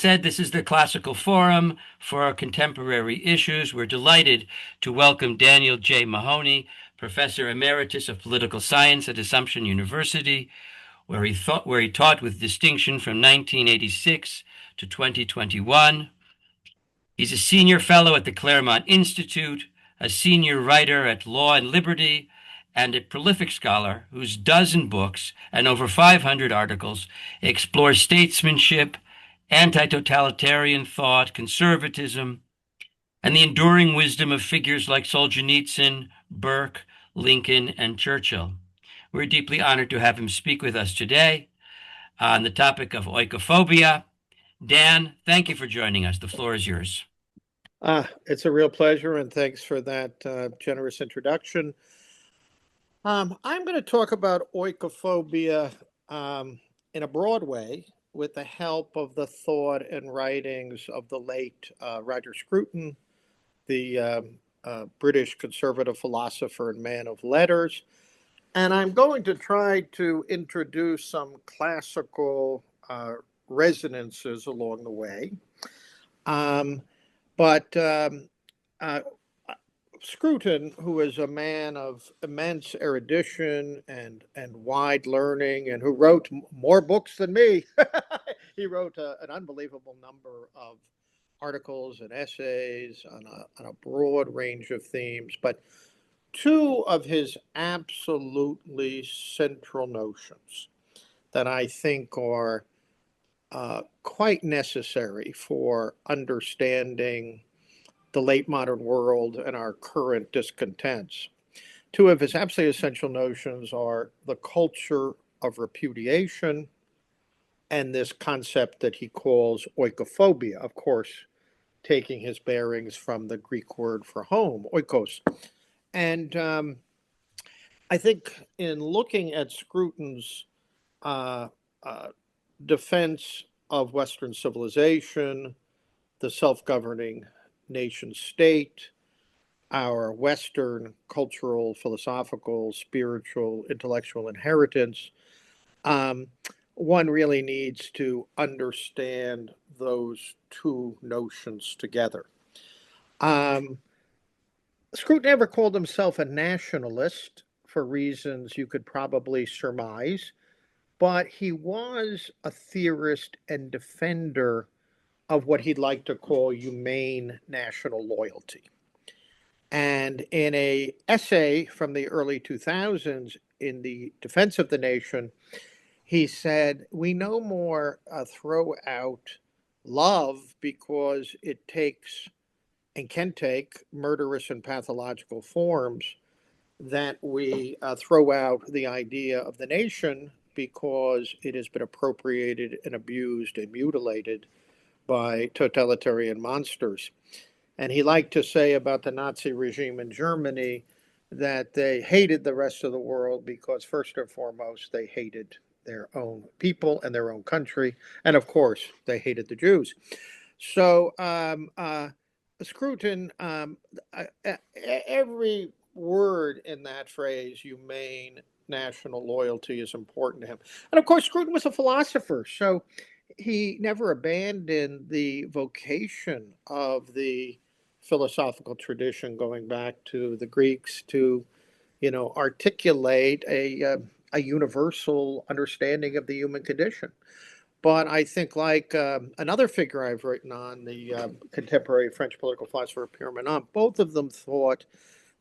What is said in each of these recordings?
Said this is the classical forum for our contemporary issues. We're delighted to welcome Daniel J. Mahoney, Professor Emeritus of Political Science at Assumption University, where he taught with distinction from 1986 to 2021. He's a senior fellow at the Claremont Institute, a senior writer at Law and Liberty, and a prolific scholar whose dozen books and over 500 articles explore statesmanship, anti-totalitarian thought, conservatism, and the enduring wisdom of figures like Solzhenitsyn, Burke, Lincoln, and Churchill. We're deeply honored to have him speak with us today on the topic of oikophobia. Dan, thank you for joining us. The floor is yours. It's a real pleasure, and thanks for that generous introduction. I'm going to talk about oikophobia in a broad way with the help of the thought and writings of the late Roger Scruton, the British conservative philosopher and man of letters. And I'm going to try to introduce some classical resonances along the way. But Scruton, who is a man of immense erudition and wide learning, and who wrote more books than me, he wrote an unbelievable number of articles and essays on a broad range of themes. But two of his absolutely central notions that I think are quite necessary for understanding the late modern world and our current discontents. Two of his absolutely essential notions are the culture of repudiation and this concept that he calls oikophobia, of course, taking his bearings from the Greek word for home, oikos. And I think in looking at Scruton's defense of Western civilization, the self-governing nation state, our Western cultural, philosophical, spiritual, intellectual inheritance, one really needs to understand those two notions together. Scruton never called himself a nationalist for reasons you could probably surmise, but he was a theorist and defender of what he'd like to call humane national loyalty. And in an essay from the early 2000s in the defense of the nation, he said, we no more throw out love because it takes and can take murderous and pathological forms, that we throw out the idea of the nation because it has been appropriated and abused and mutilated by totalitarian monsters. And he liked to say about the Nazi regime in Germany that they hated the rest of the world because, first and foremost, they hated their own people and their own country. And of course, they hated the Jews. So Scruton, every word in that phrase, humane national loyalty, is important to him. And of course, Scruton was a philosopher. So he never abandoned the vocation of the philosophical tradition going back to the Greeks to, articulate a universal understanding of the human condition. But I think, like another figure I've written on, the contemporary French political philosopher Pierre Menand, both of them thought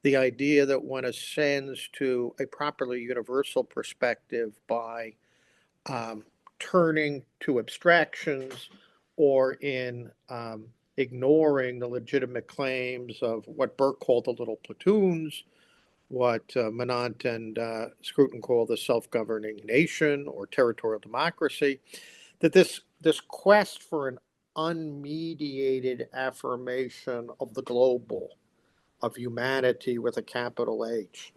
the idea that one ascends to a properly universal perspective by turning to abstractions or in ignoring the legitimate claims of what Burke called the little platoons, what Menand and Scruton call the self-governing nation or territorial democracy, that this quest for an unmediated affirmation of the global, of humanity with a capital H,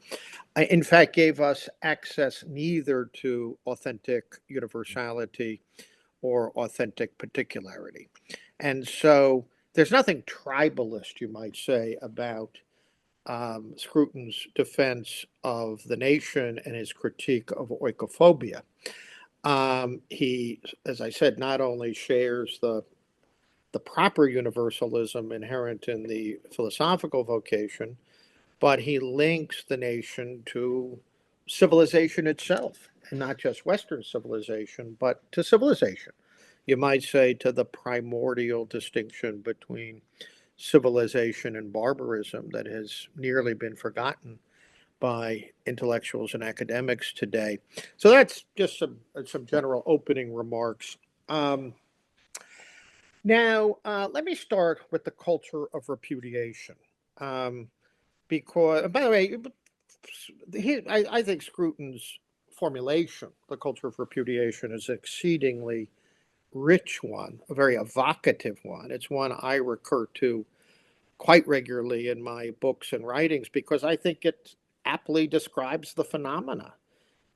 in fact, gave us access neither to authentic universality or authentic particularity. And so there's nothing tribalist, you might say, about Scruton's defense of the nation and his critique of oikophobia. He, as I said, not only shares the the proper universalism inherent in the philosophical vocation, but he links the nation to civilization itself, and not just Western civilization, but to civilization. You might say to the primordial distinction between civilization and barbarism that has nearly been forgotten by intellectuals and academics today. So that's just some general opening remarks. Um, now, let me start with the culture of repudiation. Um, because, by the way, I think Scruton's formulation, the culture of repudiation, is an exceedingly rich one, a very evocative one. It's one I recur to quite regularly in my books and writings because I think it aptly describes the phenomena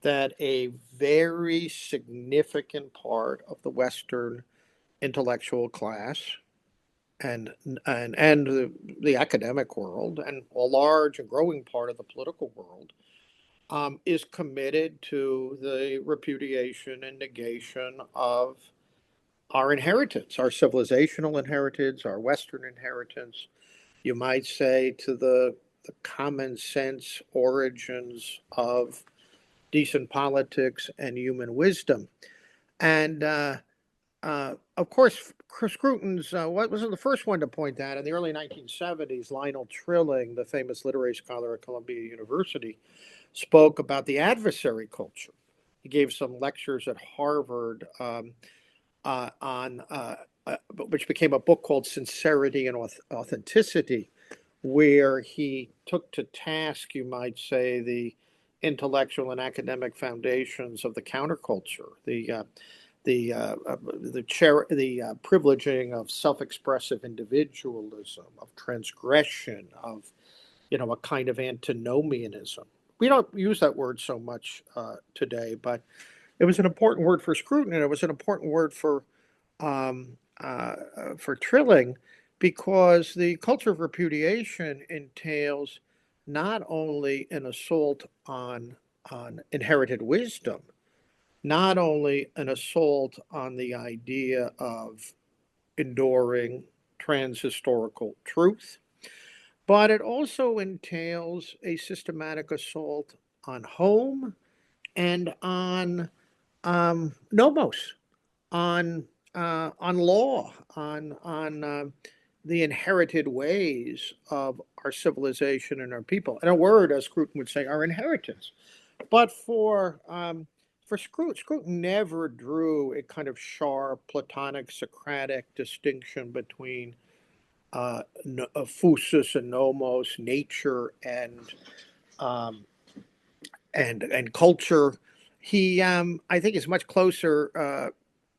that a very significant part of the Western intellectual class and the academic world and a large and growing part of the political world is committed to the repudiation and negation of our inheritance, our civilizational inheritance, our Western inheritance. You might say to the common sense origins of decent politics and human wisdom. And of course, Scruton's what was the first one to point that in the early 1970s. Lionel Trilling, the famous literary scholar at Columbia University, spoke about the adversary culture. He gave some lectures at Harvard on which became a book called Sincerity and Authenticity, where he took to task, you might say, the intellectual and academic foundations of the counterculture, the privileging of self-expressive individualism, of transgression, of a kind of antinomianism. We don't use that word so much today, but it was an important word for Scruton, and it was an important word for Trilling, because the culture of repudiation entails not only an assault on inherited wisdom, not only an assault on the idea of enduring transhistorical truth, but it also entails a systematic assault on home and on nomos, on law, on the inherited ways of our civilization and our people. In a word, as Scruton would say, our inheritance. But for Scruton never drew a kind of sharp Platonic Socratic distinction between phusis and nomos, nature um, and culture. He, I think, is much closer.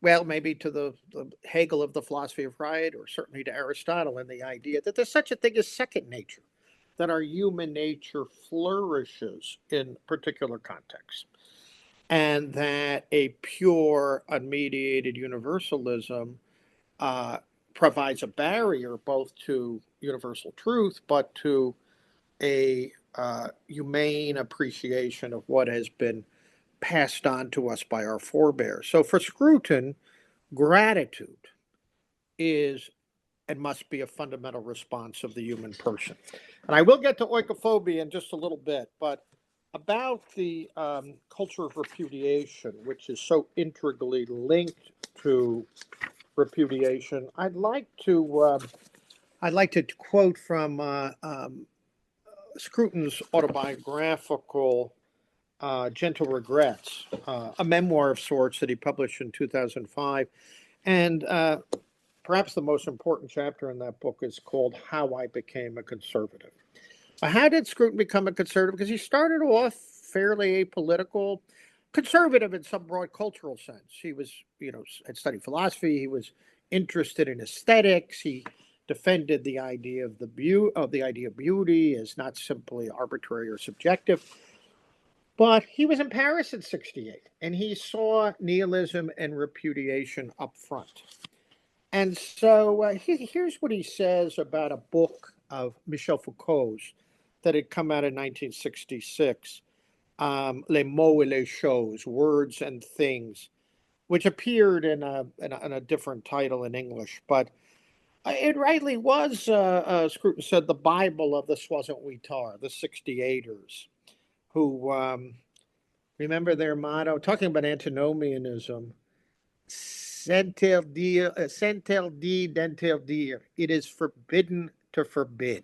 Well, maybe to the Hegel of the philosophy of right, or certainly to Aristotle, and the idea that there's such a thing as second nature, that our human nature flourishes in particular contexts, and that a pure, unmediated universalism uh, provides a barrier both to universal truth, but to a humane appreciation of what has been passed on to us by our forebears. So for Scruton, gratitude is and must be a fundamental response of the human person. And I will get to oikophobia in just a little bit, but about the culture of repudiation, which is so integrally linked to repudiation, I'd like to quote from Scruton's autobiographical Gentle Regrets, a memoir of sorts that he published in 2005. And perhaps the most important chapter in that book is called How I Became a Conservative. How did Scruton become a conservative? Because he started off fairly apolitical, conservative in some broad cultural sense. He was, had studied philosophy. He was interested in aesthetics. He defended the idea of the idea of beauty as not simply arbitrary or subjective. But he was in Paris in '68, and he saw nihilism and repudiation up front. And so here's what he says about a book of Michel Foucault's that had come out in 1966, Les mots et les choses, Words and Things, which appeared in a different title in English. But It rightly was, Scruton said, the Bible of the Soissons-Ouittards, the 68ers, who, remember their motto, talking about antinomianism, s'interdit d'interdire. It is forbidden to forbid.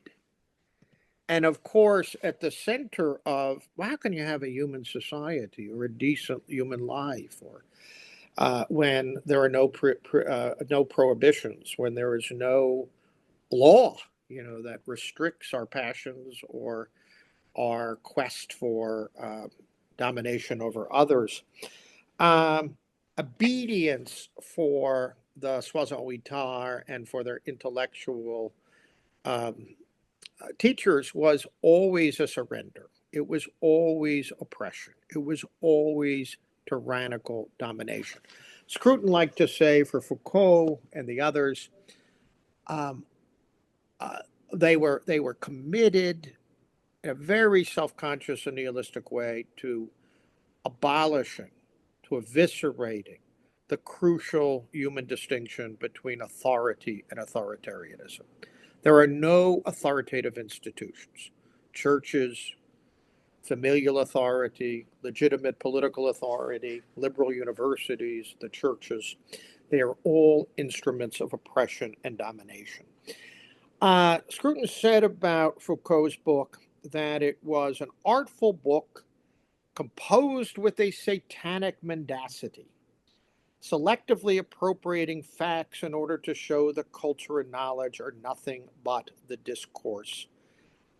And of course, at the center of, well, how can you have a human society or a decent human life, or when there are no prohibitions, when there is no law, that restricts our passions or our quest for domination over others. Um, Obedience for the Soissons-Ouittards and for their intellectual um, teachers was always a surrender. It was always oppression. It was always tyrannical domination. Scruton liked to say for Foucault and the others, um, uh, they were committed in a very self-conscious and nihilistic way to abolishing, to eviscerating the crucial human distinction between authority and authoritarianism. There are no authoritative institutions. Churches, familial authority, legitimate political authority, liberal universities, the churches, they are all instruments of oppression and domination. Scruton said about Foucault's book that it was an artful book composed with a satanic mendacity, selectively appropriating facts in order to show that culture and knowledge are nothing but the discourse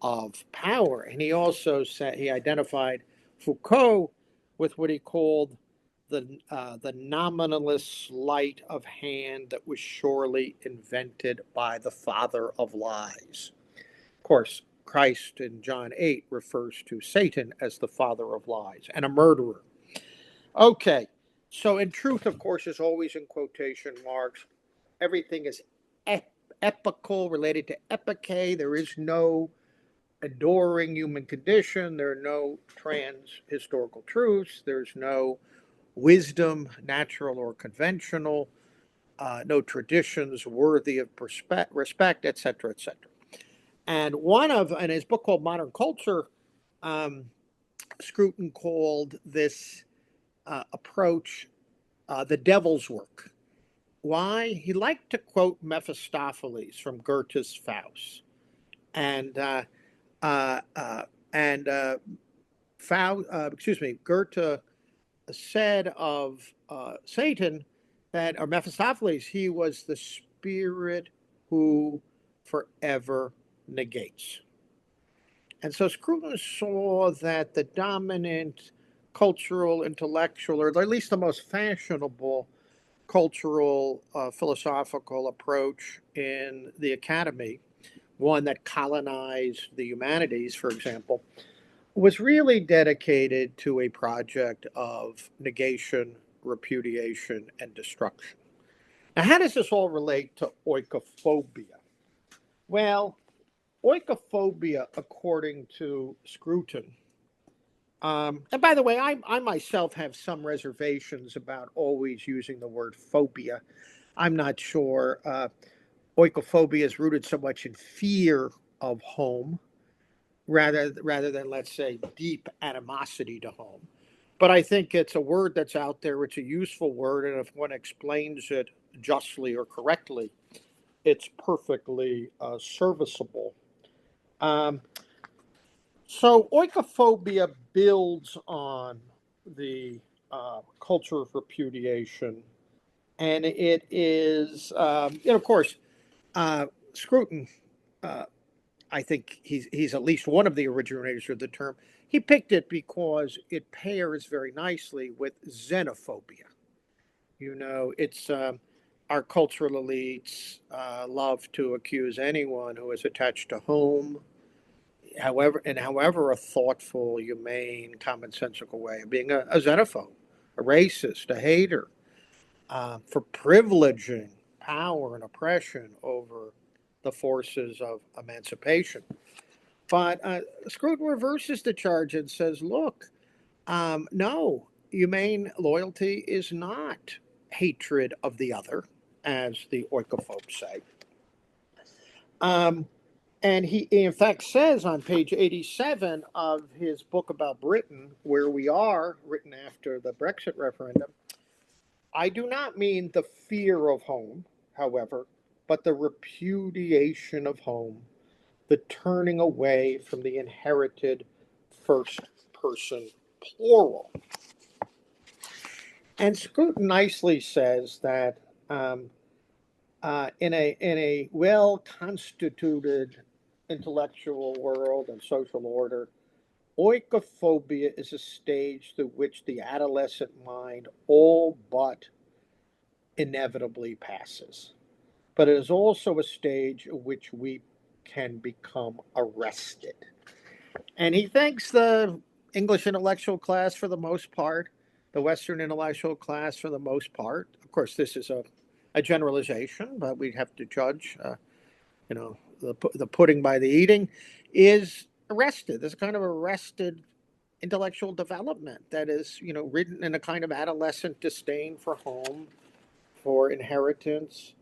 of power. And he also said he identified Foucault with what he called the nominalist sleight of hand that was surely invented by the father of lies. Of course, Christ in John 8 refers to Satan as the father of lies and a murderer. Okay, so in truth, of course, is always in quotation marks. Everything is epical, related to epiche. There is no adoring human condition. There are no trans historical truths. There's no wisdom, natural or conventional, no traditions worthy of respect, etc., etc. And in his book called Modern Culture, um, Scruton called this approach the devil's work. Why? He liked to quote Mephistopheles from Goethe's Faust, and uh, uh, and Goethe said of Satan that, or Mephistopheles, he was the spirit who forever negates. And so Scruton saw that the dominant cultural, intellectual, or at least the most fashionable cultural, philosophical approach in the academy, one that colonized the humanities, for example, was really dedicated to a project of negation, repudiation, and destruction. Now, how does this all relate to oikophobia? Well, oikophobia, according to Scruton, and by the way, I myself have some reservations about always using the word phobia. I'm not sure. Oikophobia is rooted so much in fear of home rather than, let's say, deep animosity to home. But I think it's a word that's out there. It's a useful word, and if one explains it justly or correctly, it's perfectly serviceable. Um, so oikophobia builds on the culture of repudiation, and it is, of course, Scruton. Uh, I think he's at least one of the originators of the term. He picked it because it pairs very nicely with xenophobia. It's our cultural elites love to accuse anyone who is attached to home, however a thoughtful, humane, commonsensical way of being a xenophobe, a racist, a hater, for privileging power and oppression over the forces of emancipation. But Scruton reverses the charge and says, look, no, humane loyalty is not hatred of the other, as the oikophobes say. Um, and he, in fact, says on page 87 of his book about Britain, Where We Are, written after the Brexit referendum, I do not mean the fear of home, however, but the repudiation of home, the turning away from the inherited first person plural. And Scruton nicely says that in a well constituted intellectual world and social order, oikophobia is a stage through which the adolescent mind all but inevitably passes. But it is also a stage in which we can become arrested. And he thanks the English intellectual class for the most part, the Western intellectual class for the most part. Of course, this is a generalization, but we have to judge, the pudding by the eating, is arrested. There's a kind of arrested intellectual development that is, written in a kind of adolescent disdain for home, for inheritance,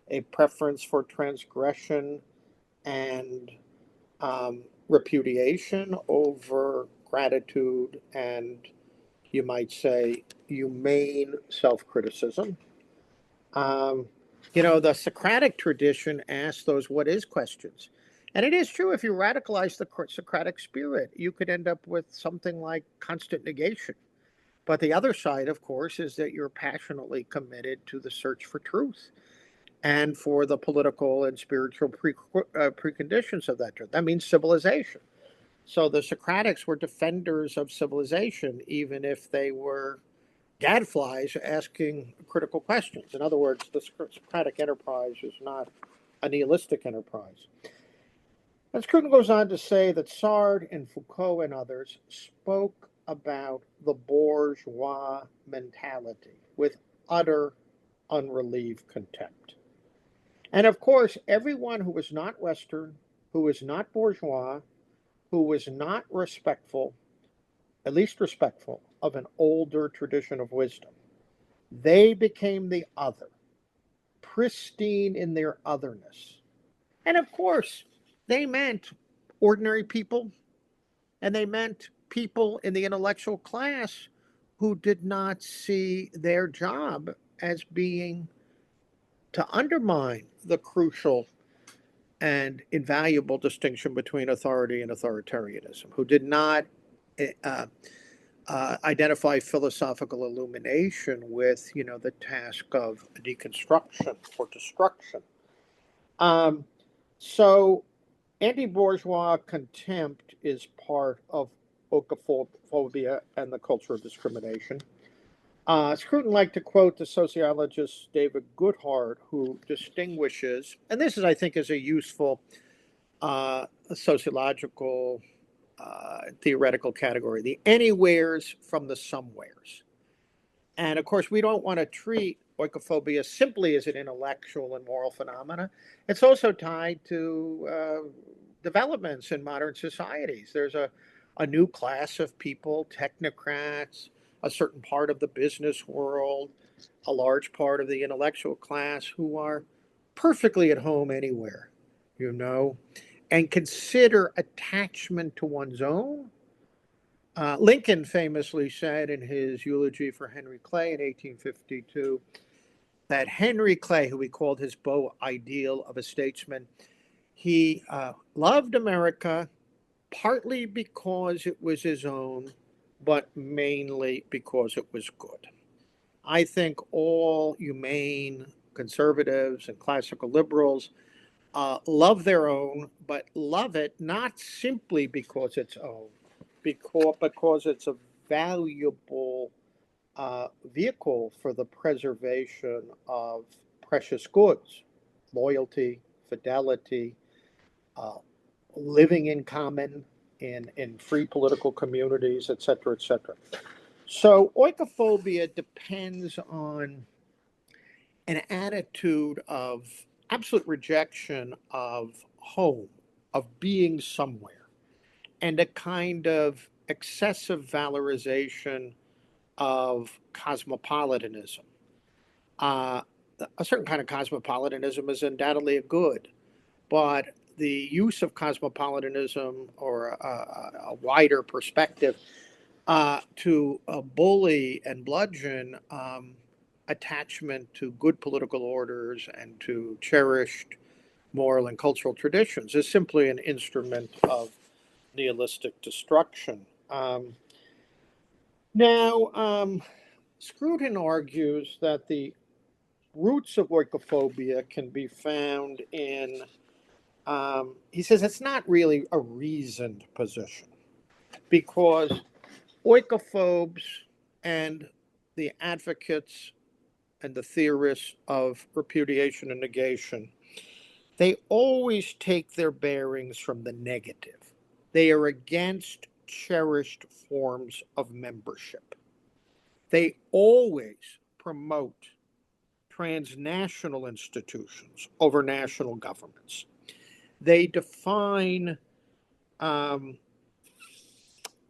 a preference for transgression and repudiation over gratitude and, you might say, humane self criticism. Um, the Socratic tradition asks those what is questions. And it is true, if you radicalize the Socratic spirit, you could end up with something like constant negation. But the other side, of course, is that you're passionately committed to the search for truth and for the political and spiritual preconditions of that truth. That means civilization. So the Socratics were defenders of civilization, even if they were gadflies asking critical questions. In other words, the Socratic enterprise is not a nihilistic enterprise. And Scruton goes on to say that Sartre and Foucault and others spoke about the bourgeois mentality with utter, unrelieved contempt. And of course, everyone who was not Western, who was not bourgeois, who was not respectful, at least respectful, of an older tradition of wisdom, they became the other, pristine in their otherness. And of course, they meant ordinary people, and they meant people in the intellectual class who did not see their job as being to undermine the crucial and invaluable distinction between authority and authoritarianism, who did not uh, identify philosophical illumination with, the task of deconstruction or destruction. Um, so, anti-bourgeois contempt is part of oikophobia and the culture of discrimination. Scruton liked to quote the sociologist David Goodhart, who distinguishes, and this is, I think, is a useful sociological theoretical category, the anywheres from the somewheres. And of course, we don't want to treat oikophobia simply as an intellectual and moral phenomena. It's also tied to developments in modern societies. There's a new class of people, technocrats, a certain part of the business world, a large part of the intellectual class who are perfectly at home anywhere, and consider attachment to one's own. Lincoln famously said in his eulogy for Henry Clay in 1852 that Henry Clay, who he called his beau ideal of a statesman, he loved America partly because it was his own, but mainly because it was good. I think all humane conservatives and classical liberals love their own, but love it not simply because it's own, because it's a valuable vehicle for the preservation of precious goods, loyalty, fidelity, uh, living in common in free political communities, et cetera, et cetera. So oikophobia depends on an attitude of absolute rejection of home, of being somewhere, and a kind of excessive valorization of cosmopolitanism. Uh, a certain kind of cosmopolitanism is undoubtedly a good, but the use of cosmopolitanism or a wider perspective to bully and bludgeon attachment to good political orders and to cherished moral and cultural traditions is simply an instrument of nihilistic destruction. Now, Scruton argues that the roots of oikophobia can be found in, he says it's not really a reasoned position because oikophobes and the advocates and the theorists of repudiation and negation, they always take their bearings from the negative. They are against cherished forms of membership. They always promote transnational institutions over national governments. They define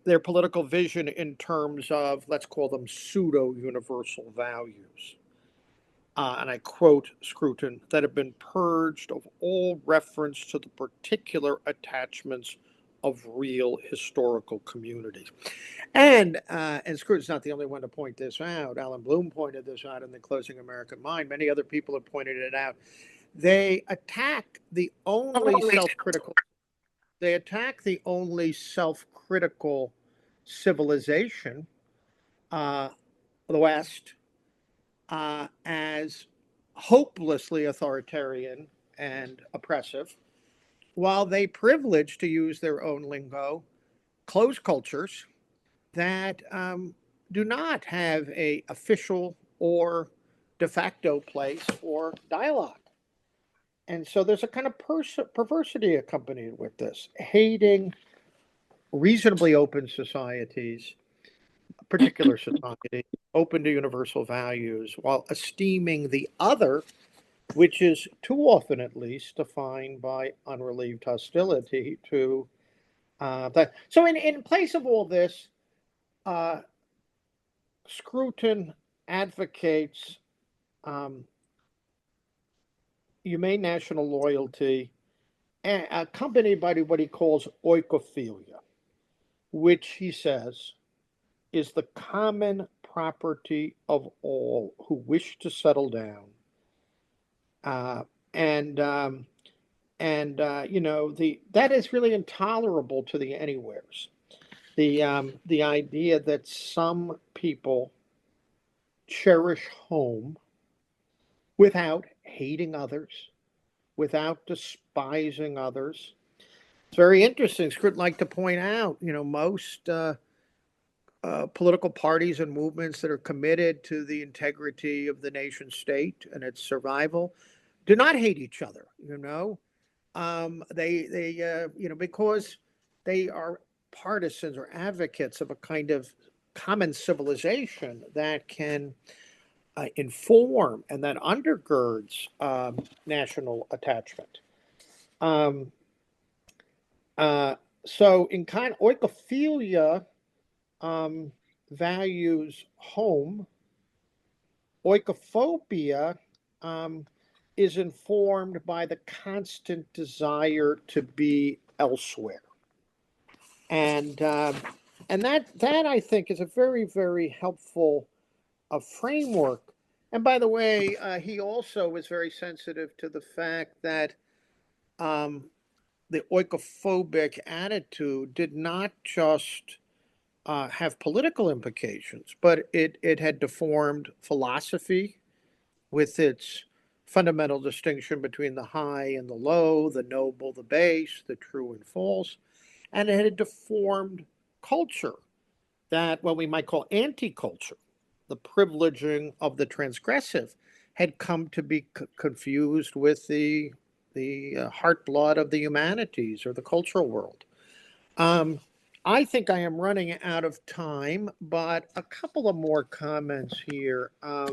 their political vision in terms of, let's call them pseudo universal values. And I quote Scruton, that have been purged of all reference to the particular attachments of real historical communities. And Scruton's not the only one to point this out. Alan Bloom pointed this out in The Closing American Mind. Many other people have pointed it out. They attack the only self-critical. They attack the only self-critical civilization, the West, as hopelessly authoritarian and oppressive, while they privilege, to use their own lingo, closed cultures that do not have a official or de facto place for dialogue. And so there's a kind of perversity accompanied with this, hating reasonably open societies, particular society, open to universal values, while esteeming the other, which is too often at least defined by unrelieved hostility to that. So in place of all this, Scruton advocates humane national loyalty, accompanied by what he calls oikophilia, which he says is the common property of all who wish to settle down. That is really intolerable to the anywheres. The idea that some people cherish home without hating others, without despising others. It's very interesting. Scruton like to point out, most political parties and movements that are committed to the integrity of the nation state and its survival do not hate each other. Because they are partisans or advocates of a kind of common civilization that can inform and that undergirds national attachment. So in kind of oikophilia values home. Oikophobia is informed by the constant desire to be elsewhere, and that I think is a very, very helpful framework. And by the way, he also was very sensitive to the fact that the oikophobic attitude did not just have political implications, but it had deformed philosophy with its fundamental distinction between the high and the low, the noble, the base, the true and false. And it had deformed culture, that what we might call anti-culture, the privileging of the transgressive, had come to be confused with the heart blood of the humanities or the cultural world. I think I am running out of time, but a couple of more comments here. I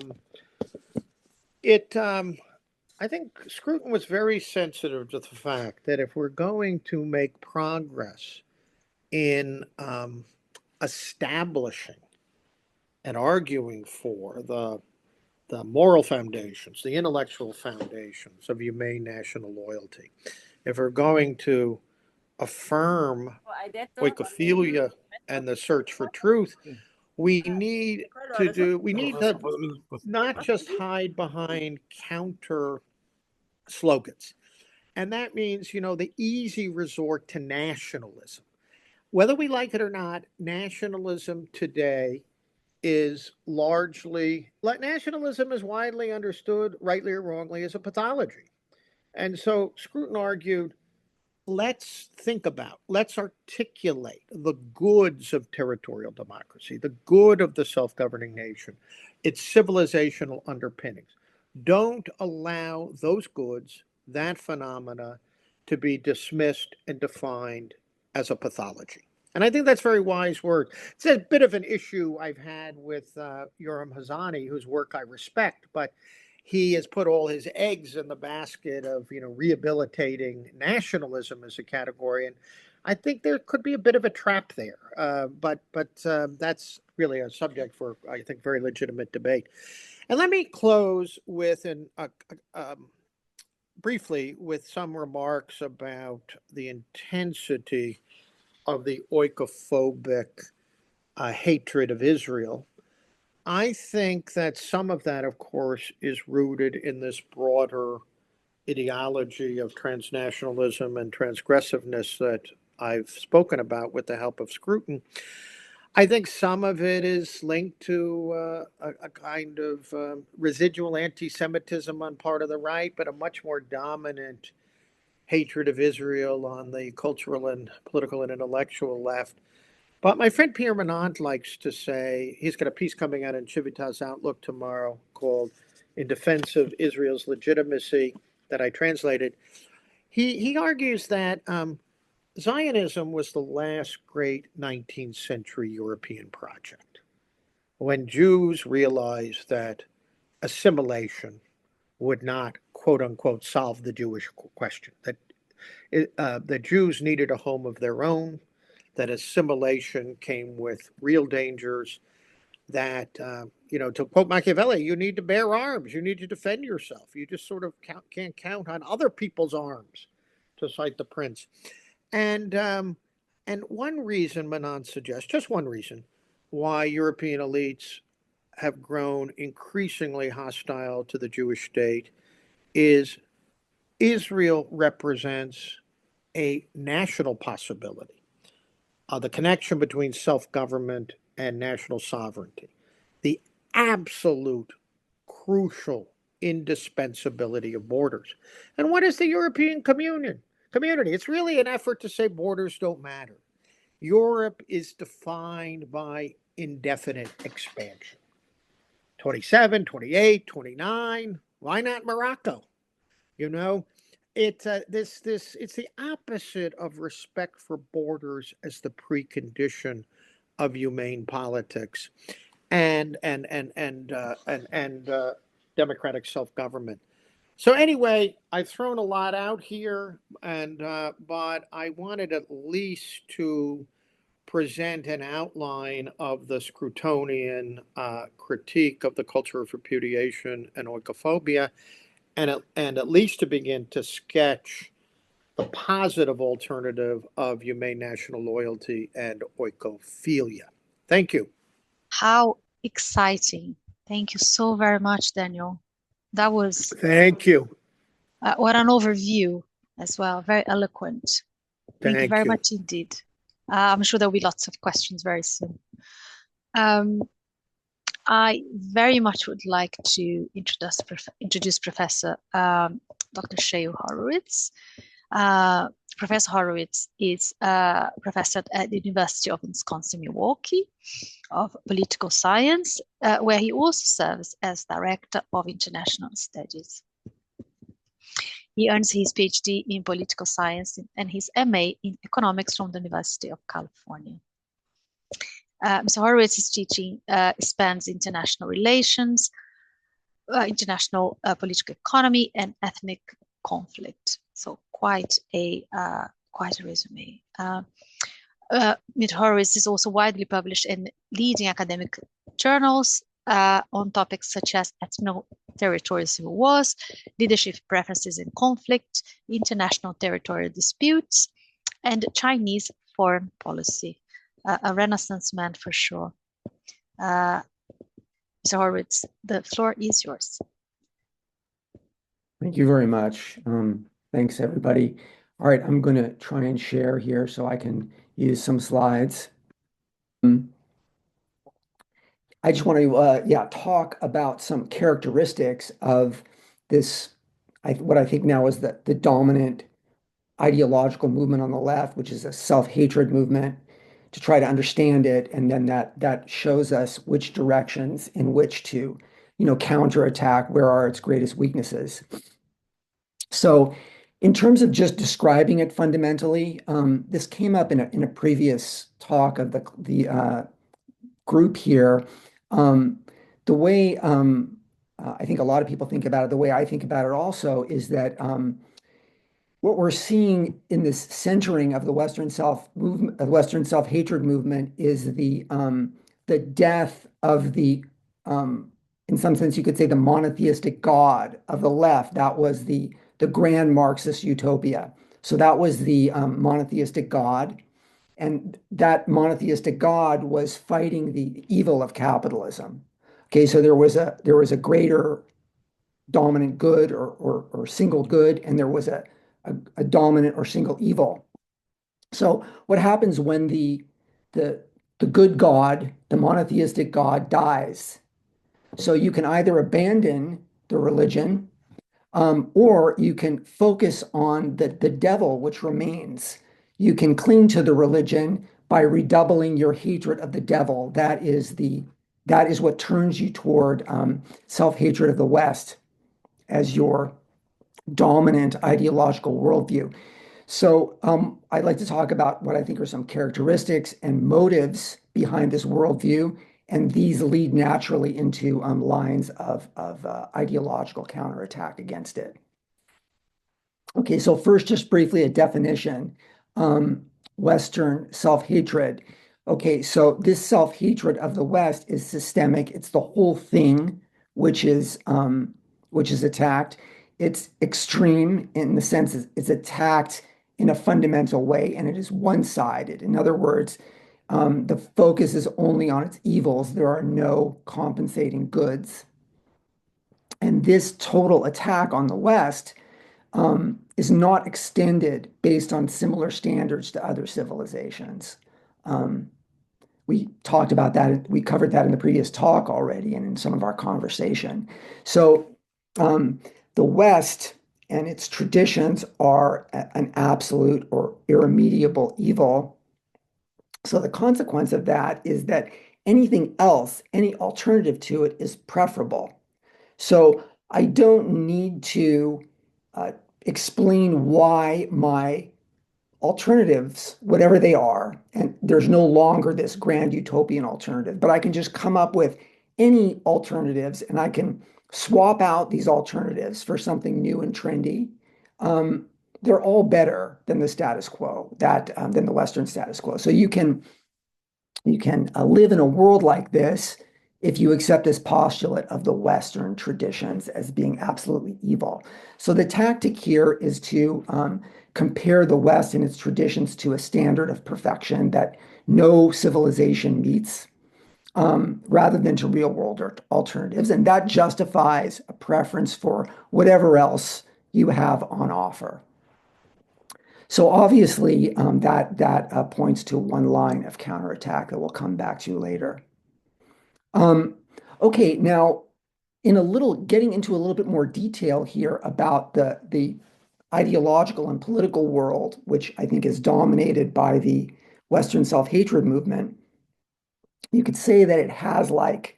think Scruton was very sensitive to the fact that if we're going to make progress in establishing and arguing for the moral foundations, the intellectual foundations of humane national loyalty, if we're going to affirm oikophilia and the search for truth, we need to not just hide behind counter slogans. And that means, the easy resort to nationalism. Whether we like it or not, nationalism today is nationalism is widely understood, rightly or wrongly, as a pathology. And so Scruton argued, let's articulate the goods of territorial democracy, the good of the self-governing nation, its civilizational underpinnings. Don't allow those goods, that phenomena, to be dismissed and defined as a pathology. And I think that's very wise word. It's a bit of an issue I've had with Yoram Hazani, whose work I respect, but he has put all his eggs in the basket of, rehabilitating nationalism as a category. And I think there could be a bit of a trap there. But that's really a subject for, I think, very legitimate debate. And let me close with briefly with some remarks about the intensity of the oikophobic hatred of Israel. I think that some of that, of course, is rooted in this broader ideology of transnationalism and transgressiveness that I've spoken about with the help of Scruton. I think some of it is linked to a kind of residual anti-Semitism on part of the right, but a much more dominant hatred of Israel on the cultural and political and intellectual left. But my friend Pierre Menand likes to say, he's got a piece coming out in Civitas Outlook tomorrow called In Defense of Israel's Legitimacy that I translated. He argues that Zionism was the last great 19th century European project, when Jews realized that assimilation would not, quote unquote, solve the Jewish question, that the Jews needed a home of their own, that assimilation came with real dangers, that, to quote Machiavelli, you need to bear arms, you need to defend yourself. You just sort of can't count on other people's arms, to cite the prince. And one reason, Manon suggests, just one reason, why European elites have grown increasingly hostile to the Jewish state is Israel represents a national possibility. The connection between self-government and national sovereignty, the absolute crucial indispensability of borders. And what is the European community? It's really an effort to say borders don't matter. Europe is defined by indefinite expansion. 27, 28, 29. Why not Morocco? It's the opposite of respect for borders as the precondition of humane politics and democratic self-government. So anyway, I've thrown a lot out here, but I wanted at least to present an outline of the Scrutonian critique of the culture of repudiation and oikophobia, and at least to begin to sketch the positive alternative of humane national loyalty and oikophilia. Thank you. How exciting. Thank you so very much, Daniel. That was... Thank you. What an overview as well. Very eloquent. Thank you very much indeed. I'm sure there'll be lots of questions very soon. I very much would like to introduce Professor Dr. Shale Horowitz. Professor Horowitz is a professor at the University of Wisconsin-Milwaukee of political science, where he also serves as director of international studies. He earns his PhD in political science and his MA in economics from the University of California. Mr. Horowitz's teaching spans international relations, international political economy, and ethnic conflict. So quite a resume. Mr. Horowitz is also widely published in leading academic journals on topics such as territorial civil wars, leadership preferences and conflict, international territorial disputes, and Chinese foreign policy. A Renaissance man for sure. Mr. Horowitz, the floor is yours. Thank you very much. Thanks, everybody. All right, I'm going to try and share here so I can use some slides. I just want to, talk about some characteristics of this, what I think now is the dominant ideological movement on the left, which is a self-hatred movement, to try to understand it, and then that shows us which directions in which to, counterattack, where are its greatest weaknesses. So in terms of just describing it fundamentally, this came up in a previous talk of the group here. The way I think a lot of people think about it, the way I think about it also, is that what we're seeing in this centering of the Western self-hatred movement is the death of the in some sense you could say the monotheistic God of the left. That was the grand Marxist utopia. So that was the monotheistic God. And that monotheistic God was fighting the evil of capitalism. Okay, so there was a greater dominant good or single good, and there was a dominant or single evil. So what happens when the good God, the monotheistic God, dies? So you can either abandon the religion, or you can focus on the devil which remains. You can cling to the religion by redoubling your hatred of the devil. That is what turns you toward self-hatred of the West as your dominant ideological worldview. So I'd like to talk about what I think are some characteristics and motives behind this worldview, and these lead naturally into lines of ideological counterattack against it. Okay, so first, just briefly, a definition. Western self-hatred. Okay, so this self-hatred of the West is systemic. It's the whole thing which is attacked. It's extreme in the sense it's attacked in a fundamental way, and it is one-sided. In other words, the focus is only on its evils. There are no compensating goods. And this total attack on the West is not extended based on similar standards to other civilizations. We talked about that. We covered that in the previous talk already and in some of our conversation. So the West and its traditions are an absolute or irremediable evil. So the consequence of that is that anything else, any alternative to it, is preferable. So I don't need to explain why my alternatives, whatever they are, and there's no longer this grand utopian alternative, but I can just come up with any alternatives, and I can swap out these alternatives for something new and trendy. They're all better than the status quo, than the Western status quo. So you can live in a world like this if you accept this postulate of the Western traditions as being absolutely evil. So the tactic here is to compare the West and its traditions to a standard of perfection that no civilization meets, rather than to real world alternatives. And that justifies a preference for whatever else you have on offer. So obviously that points to one line of counterattack that we'll come back to later. Okay, now getting into a little bit more detail here about the ideological and political world, which I think is dominated by the Western self-hatred movement. You could say that it has like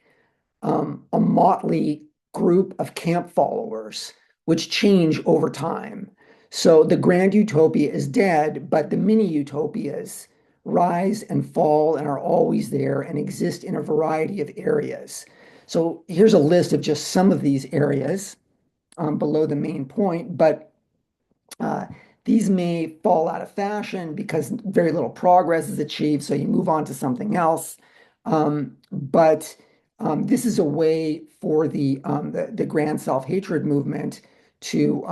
a motley group of camp followers, which change over time. So the grand utopia is dead, but the mini utopias rise and fall and are always there and exist in a variety of areas. So here's a list of just some of these areas below the main point, but these may fall out of fashion because very little progress is achieved, so you move on to something else. But This is a way for the grand self-hatred movement to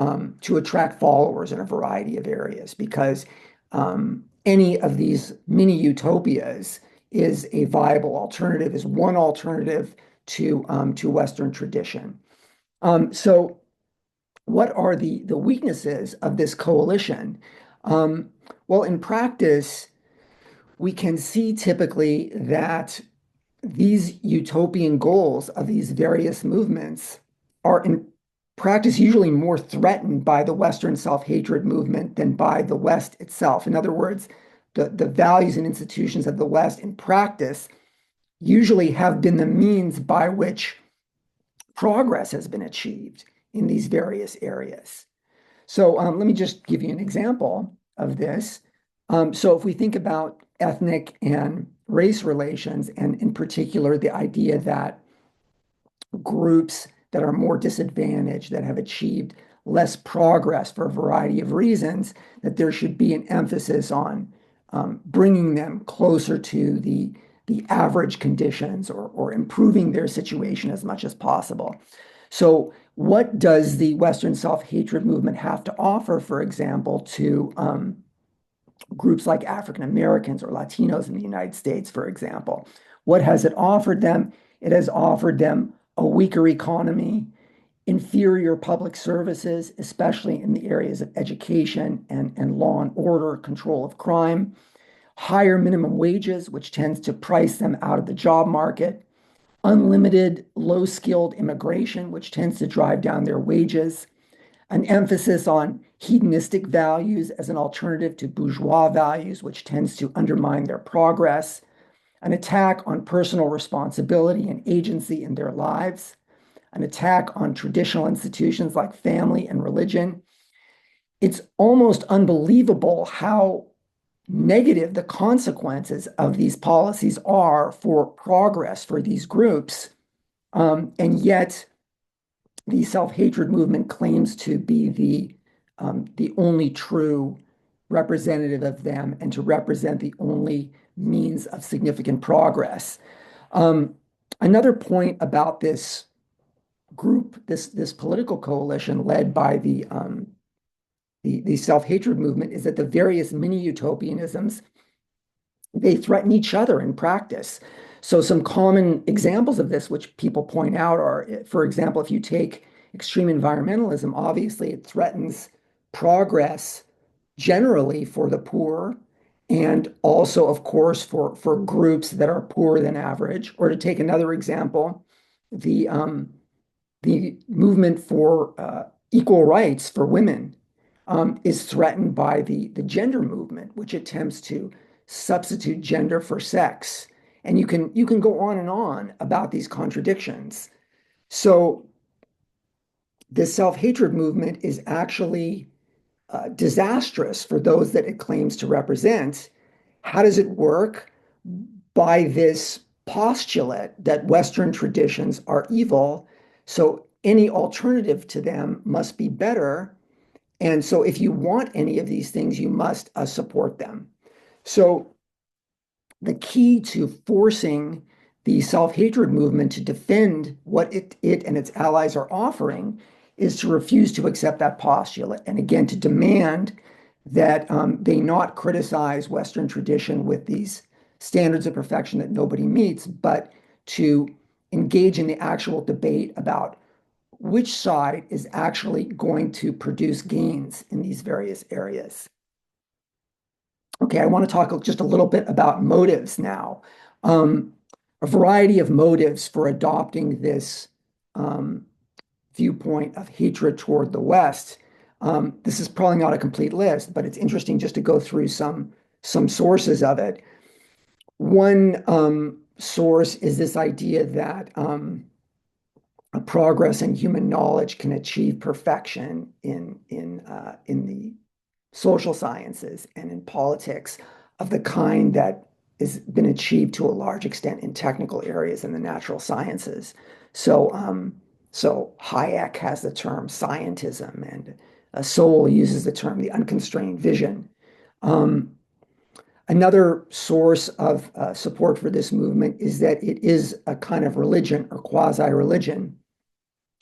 attract followers in a variety of areas, because any of these mini utopias is a viable alternative, is one alternative to Western tradition. So what are the weaknesses of this coalition? Well, in practice, we can see typically that these utopian goals of these various movements are in practice usually more threatened by the Western self-hatred movement than by the West itself. In other words, the values and institutions of the West in practice usually have been the means by which progress has been achieved in these various areas. So let me just give you an example of this. So if we think about ethnic and race relations, and in particular, the idea that groups that are more disadvantaged, that have achieved less progress for a variety of reasons, that there should be an emphasis on bringing them closer to the average conditions, or improving their situation as much as possible. So what does the Western self-hatred movement have to offer, for example, to groups like African Americans or Latinos in the United States, for example? What has it offered them? It has offered them a weaker economy, inferior public services, especially in the areas of education and law and order, control of crime, higher minimum wages, which tends to price them out of the job market, unlimited low-skilled immigration, which tends to drive down their wages, an emphasis on hedonistic values as an alternative to bourgeois values, which tends to undermine their progress, an attack on personal responsibility and agency in their lives, an attack on traditional institutions like family and religion. It's almost unbelievable how negative the consequences of these policies are for progress for these groups. And yet the self-hatred movement claims to be the only true representative of them, and to represent the only means of significant progress. Another point about this group, this political coalition led by the self-hatred movement, is that the various mini-utopianisms, they threaten each other in practice. So some common examples of this, which people point out, are, for example, if you take extreme environmentalism, obviously it threatens progress generally for the poor, and also, of course, for groups that are poorer than average. Or to take another example, the movement for equal rights for women is threatened by the gender movement, which attempts to substitute gender for sex. And you can go on and on about these contradictions. So the self-hatred movement is actually disastrous for those that it claims to represent. How does it work? By this postulate that Western traditions are evil, so any alternative to them must be better. And so if you want any of these things, you must support them. So the key to forcing the self-hatred movement to defend what it and its allies are offering is to refuse to accept that postulate, and again, to demand that they not criticize Western tradition with these standards of perfection that nobody meets, but to engage in the actual debate about which side is actually going to produce gains in these various areas. Okay, I want to talk just a little bit about motives now. A variety of motives for adopting this viewpoint of hatred toward the West. This is probably not a complete list, but it's interesting just to go through some sources of it. One source is this idea that progress in human knowledge can achieve perfection in the social sciences and in politics of the kind that has been achieved to a large extent in technical areas in the natural sciences. So Hayek has the term scientism, and Sowell uses the term the unconstrained vision. Another source of support for this movement is that it is a kind of religion or quasi-religion,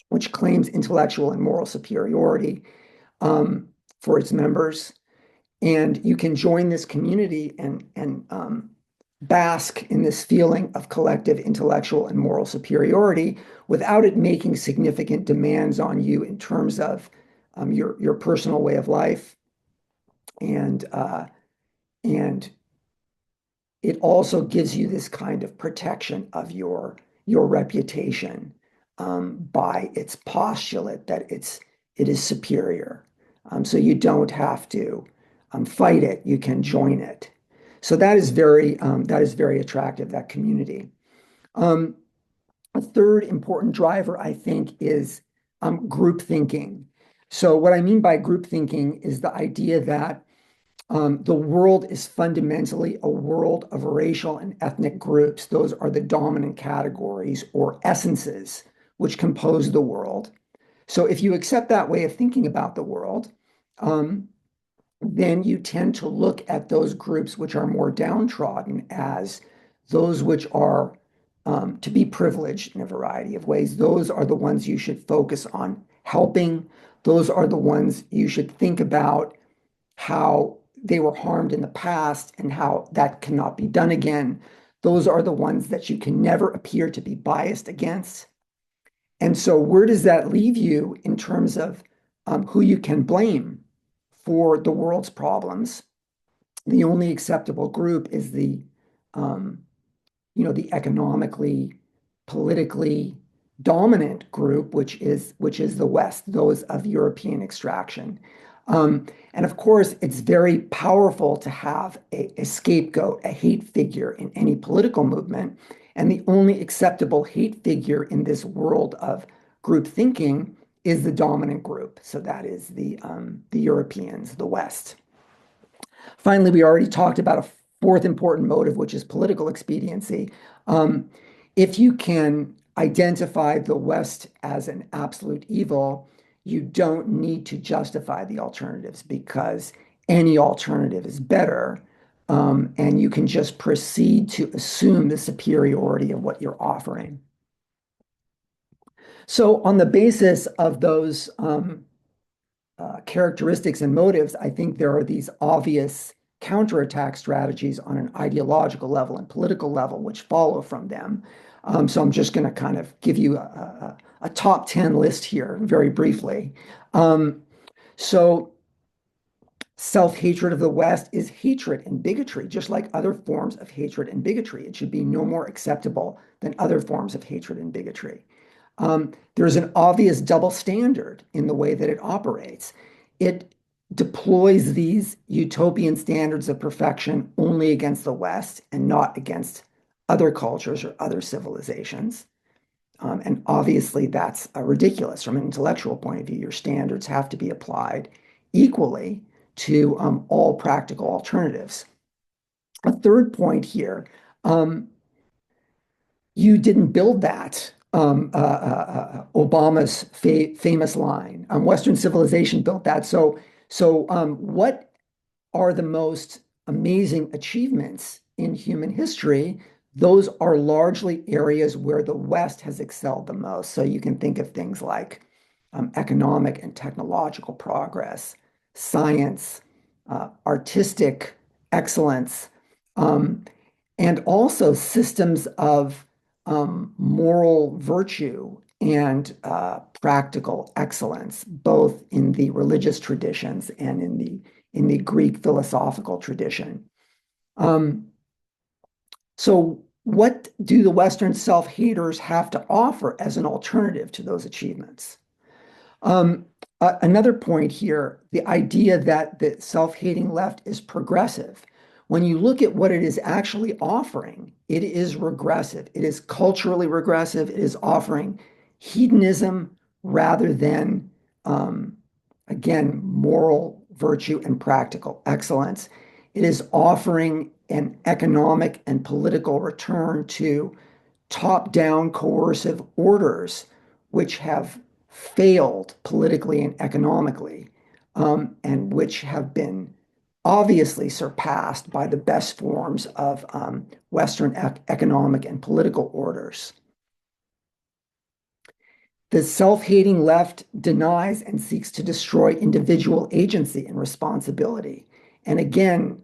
which claims intellectual and moral superiority for its members. And you can join this community and bask in this feeling of collective intellectual and moral superiority without it making significant demands on you in terms of your personal way of life. And it also gives you this kind of protection of your reputation by its postulate that it is superior. So you don't have to fight it; you can join it. So that is very attractive, that community. A third important driver, I think, is group thinking. So what I mean by group thinking is the idea that the world is fundamentally a world of racial and ethnic groups. Those are the dominant categories or essences which compose the world. So if you accept that way of thinking about the world, then you tend to look at those groups which are more downtrodden as those which are to be privileged in a variety of ways. Those are the ones you should focus on helping. Those are the ones you should think about how they were harmed in the past and how that cannot be done again. Those are the ones that you can never appear to be biased against. And so where does that leave you in terms of who you can blame for the world's problems? The only acceptable group is the economically, politically dominant group, which is the West, those of European extraction. And of course, it's very powerful to have a scapegoat, a hate figure in any political movement. And the only acceptable hate figure in this world of group thinking is the dominant group. So that is the Europeans, the West. Finally, we already talked about a fourth important motive, which is political expediency. If you can identify the West as an absolute evil, you don't need to justify the alternatives because any alternative is better. And you can just proceed to assume the superiority of what you're offering. So on the basis of those characteristics and motives, I think there are these obvious counterattack strategies on an ideological level and political level, which follow from them. So I'm just going to kind of give you a top 10 list here very briefly. So self-hatred of the West is hatred and bigotry, just like other forms of hatred and bigotry. It should be no more acceptable than other forms of hatred and bigotry. There's an obvious double standard in the way that it operates. It deploys these utopian standards of perfection only against the West and not against other cultures or other civilizations. And obviously, that's ridiculous from an intellectual point of view. Your standards have to be applied equally to all practical alternatives. A third point here, you didn't build that. Obama's famous line, Western civilization built that. So what are the most amazing achievements in human history? Those are largely areas where the West has excelled the most. So you can think of things like economic and technological progress, science, artistic excellence, and also systems of moral virtue and practical excellence, both in the religious traditions and in the Greek philosophical tradition. So what do the Western self-haters have to offer as an alternative to those achievements? Another point here, the idea that the self-hating left is progressive. When you look at what it is actually offering, it is regressive. It is culturally regressive. It is offering hedonism rather than, again, moral virtue and practical excellence. It is offering an economic and political return to top-down coercive orders, which have failed politically and economically, and which have been obviously surpassed by the best forms of Western economic and political orders. The self-hating left denies and seeks to destroy individual agency and responsibility. And again,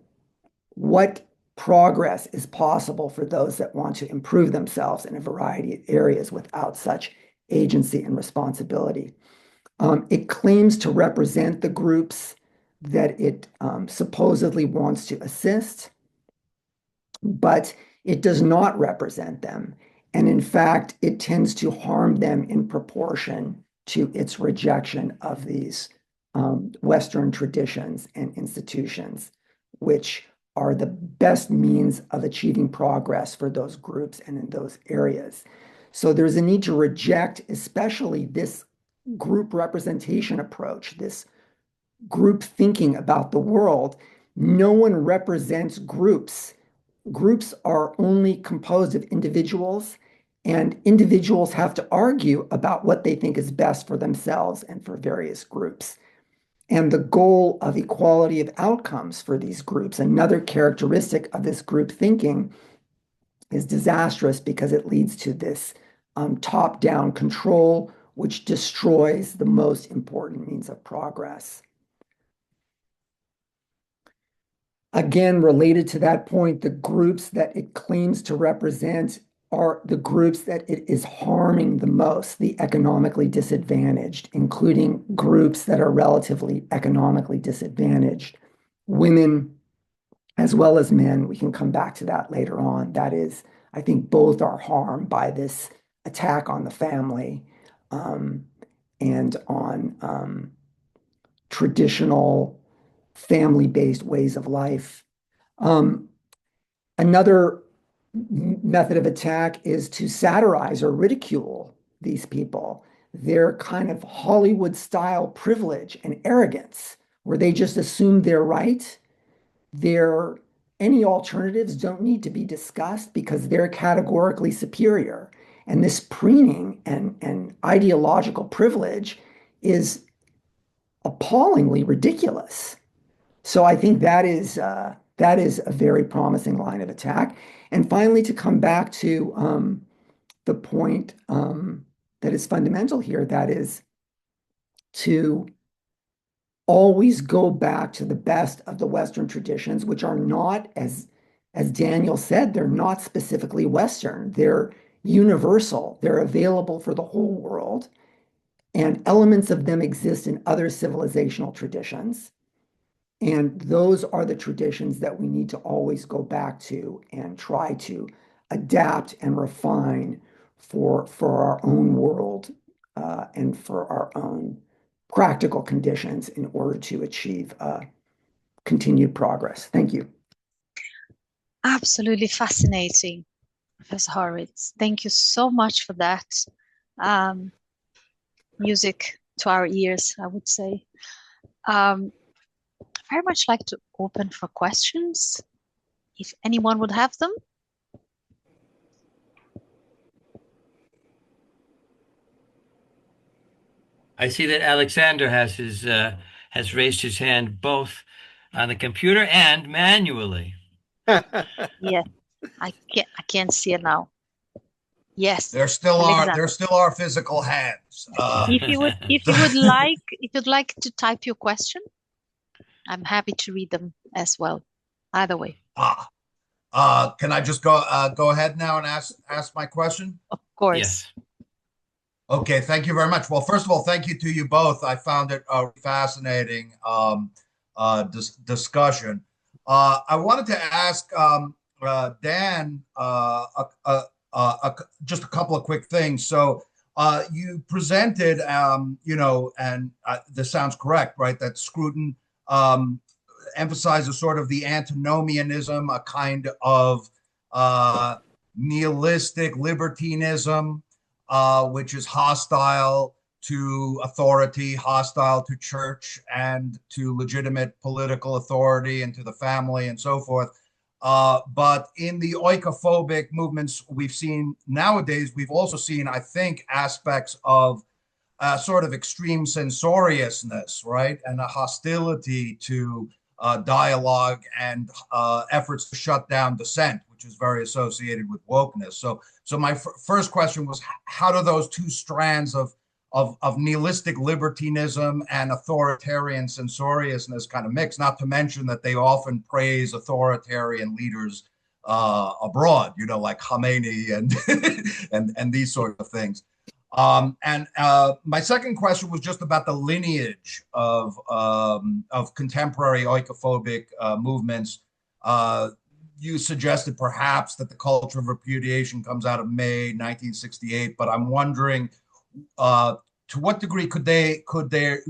what progress is possible for those that want to improve themselves in a variety of areas without such agency and responsibility? It claims to represent the groups that it supposedly wants to assist, but it does not represent them. And in fact, it tends to harm them in proportion to its rejection of these Western traditions and institutions, which are the best means of achieving progress for those groups and in those areas. So there's a need to reject, especially this group representation approach, this group thinking about the world. No one represents groups. Groups are only composed of individuals, and individuals have to argue about what they think is best for themselves and for various groups. And the goal of equality of outcomes for these groups, another characteristic of this group thinking, is disastrous because it leads to this top-down control, which destroys the most important means of progress. Again, related to that point, the groups that it claims to represent are the groups that it is harming the most, the economically disadvantaged, including groups that are relatively economically disadvantaged, women as well as men. We can come back to that later on. That is, I think both are harmed by this attack on the family and on traditional family-based ways of life. Another method of attack is to satirize or ridicule these people, their kind of Hollywood-style privilege and arrogance, where they just assume they're right. Any alternatives don't need to be discussed because they're categorically superior. And this preening and ideological privilege is appallingly ridiculous. So I think that is a very promising line of attack. And finally, to come back to the point that is fundamental here, that is to always go back to the best of the Western traditions, which are not, as Daniel said, they're not specifically Western. They're universal. They're available for the whole world. And elements of them exist in other civilizational traditions. And those are the traditions that we need to always go back to and try to adapt and refine for our own world and for our own practical conditions in order to achieve continued progress. Thank you. Absolutely fascinating, Professor Horowitz. Thank you so much for that. Music to our ears, I would say. Very much like to open for questions, if anyone would have them. I see that Alexander has raised his hand both on the computer and manually. Yes, I can't see it now. Yes, there still are physical hands. If you'd like to type your question, I'm happy to read them as well. Either way. Can I just go ahead now and ask my question? Of course. Yes. Okay, thank you very much. Well, first of all, thank you to you both. I found it a fascinating discussion. I wanted to ask Dan just a couple of quick things. So you presented, and this sounds correct, right, that Scruton emphasizes sort of the antinomianism, a kind of nihilistic libertinism, which is hostile to authority, hostile to church and to legitimate political authority and to the family and so forth. But in the oikophobic movements we've seen nowadays, we've also seen, I think, aspects of sort of extreme censoriousness, right? And a hostility to dialogue and efforts to shut down dissent, which is very associated with wokeness. So my first question was, how do those two strands of nihilistic libertinism and authoritarian censoriousness kind of mix? Not to mention that they often praise authoritarian leaders abroad, like Khamenei and these sorts of things. And my second question was just about the lineage of contemporary oikophobic movements. You suggested perhaps that the Culture of Repudiation comes out of May 1968, but I'm wondering to what degree could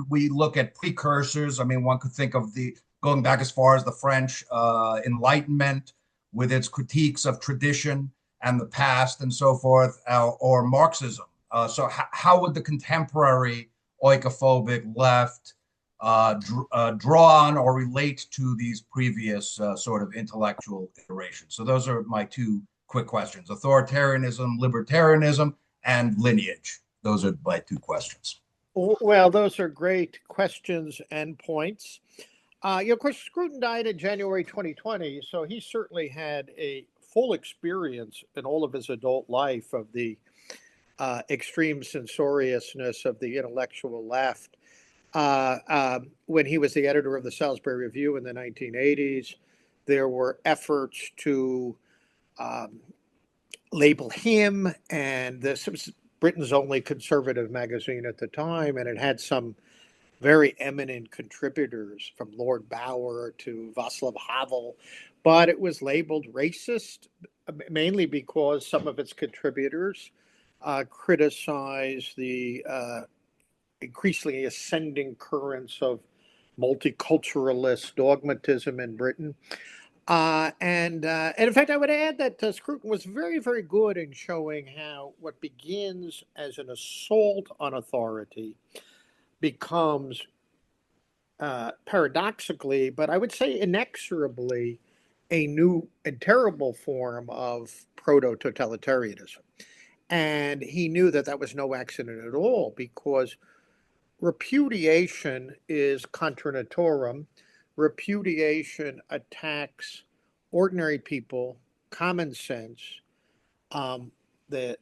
we look at precursors? I mean, one could think of going back as far as the French Enlightenment with its critiques of tradition and the past and so forth, or Marxism. So how would the contemporary oikophobic left draw on or relate to these previous sort of intellectual iterations? So those are my two quick questions: authoritarianism, libertarianism, and lineage. Those are my two questions. Well, those are great questions and points. Of course, Scruton died in January 2020, so he certainly had a full experience in all of his adult life of the extreme censoriousness of the intellectual left. When he was the editor of the Salisbury Review in the 1980s, there were efforts to label him, and this was Britain's only conservative magazine at the time, and it had some very eminent contributors from Lord Bauer to Václav Havel, but it was labeled racist, mainly because some of its contributors criticized the increasingly ascending currents of multiculturalist dogmatism in Britain. And in fact, I would add that Scruton was very, very good in showing how what begins as an assault on authority becomes paradoxically, but I would say inexorably, a new and terrible form of proto-totalitarianism. And he knew that was no accident at all, because repudiation is contra naturam. Repudiation attacks ordinary people, common sense, the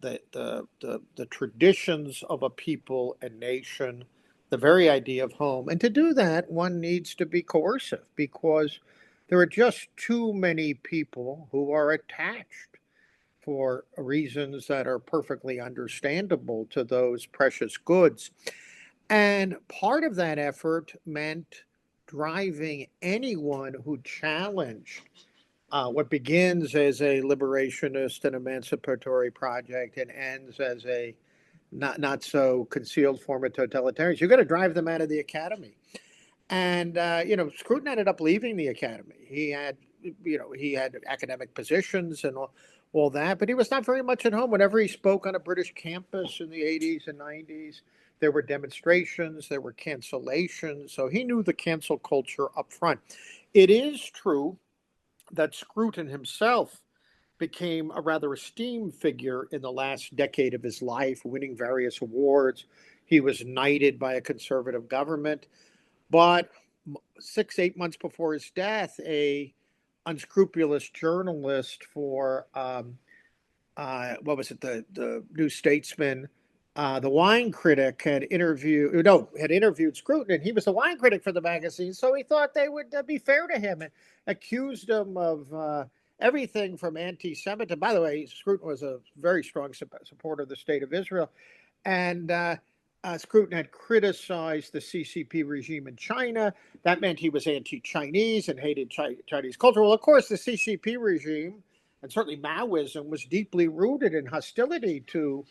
traditions of a people and nation, the very idea of home. And to do that, one needs to be coercive, because there are just too many people who are attached for reasons that are perfectly understandable to those precious goods. And part of that effort meant driving anyone who challenged what begins as a liberationist and emancipatory project and ends as a not so concealed form of totalitarianism. You've got to drive them out of the academy. And Scruton ended up leaving the academy. He had academic positions and all that, but he was not very much at home. Whenever he spoke on a British campus in the 80s and 90s, there were demonstrations, there were cancellations. So he knew the cancel culture up front. It is true that Scruton himself became a rather esteemed figure in the last decade of his life, winning various awards. He was knighted by a conservative government. But 6-8 months before his death, a unscrupulous journalist for the New Statesman, the wine critic, had interviewed Scruton, and he was the wine critic for the magazine. So he thought they would be fair to him and accused him of everything from anti-Semitism. By the way, Scruton was a very strong supporter of the State of Israel, and Scruton had criticized the CCP regime in China. That meant he was anti-Chinese and hated Chinese culture. Well, of course, the CCP regime, and certainly Maoism, was deeply rooted in hostility to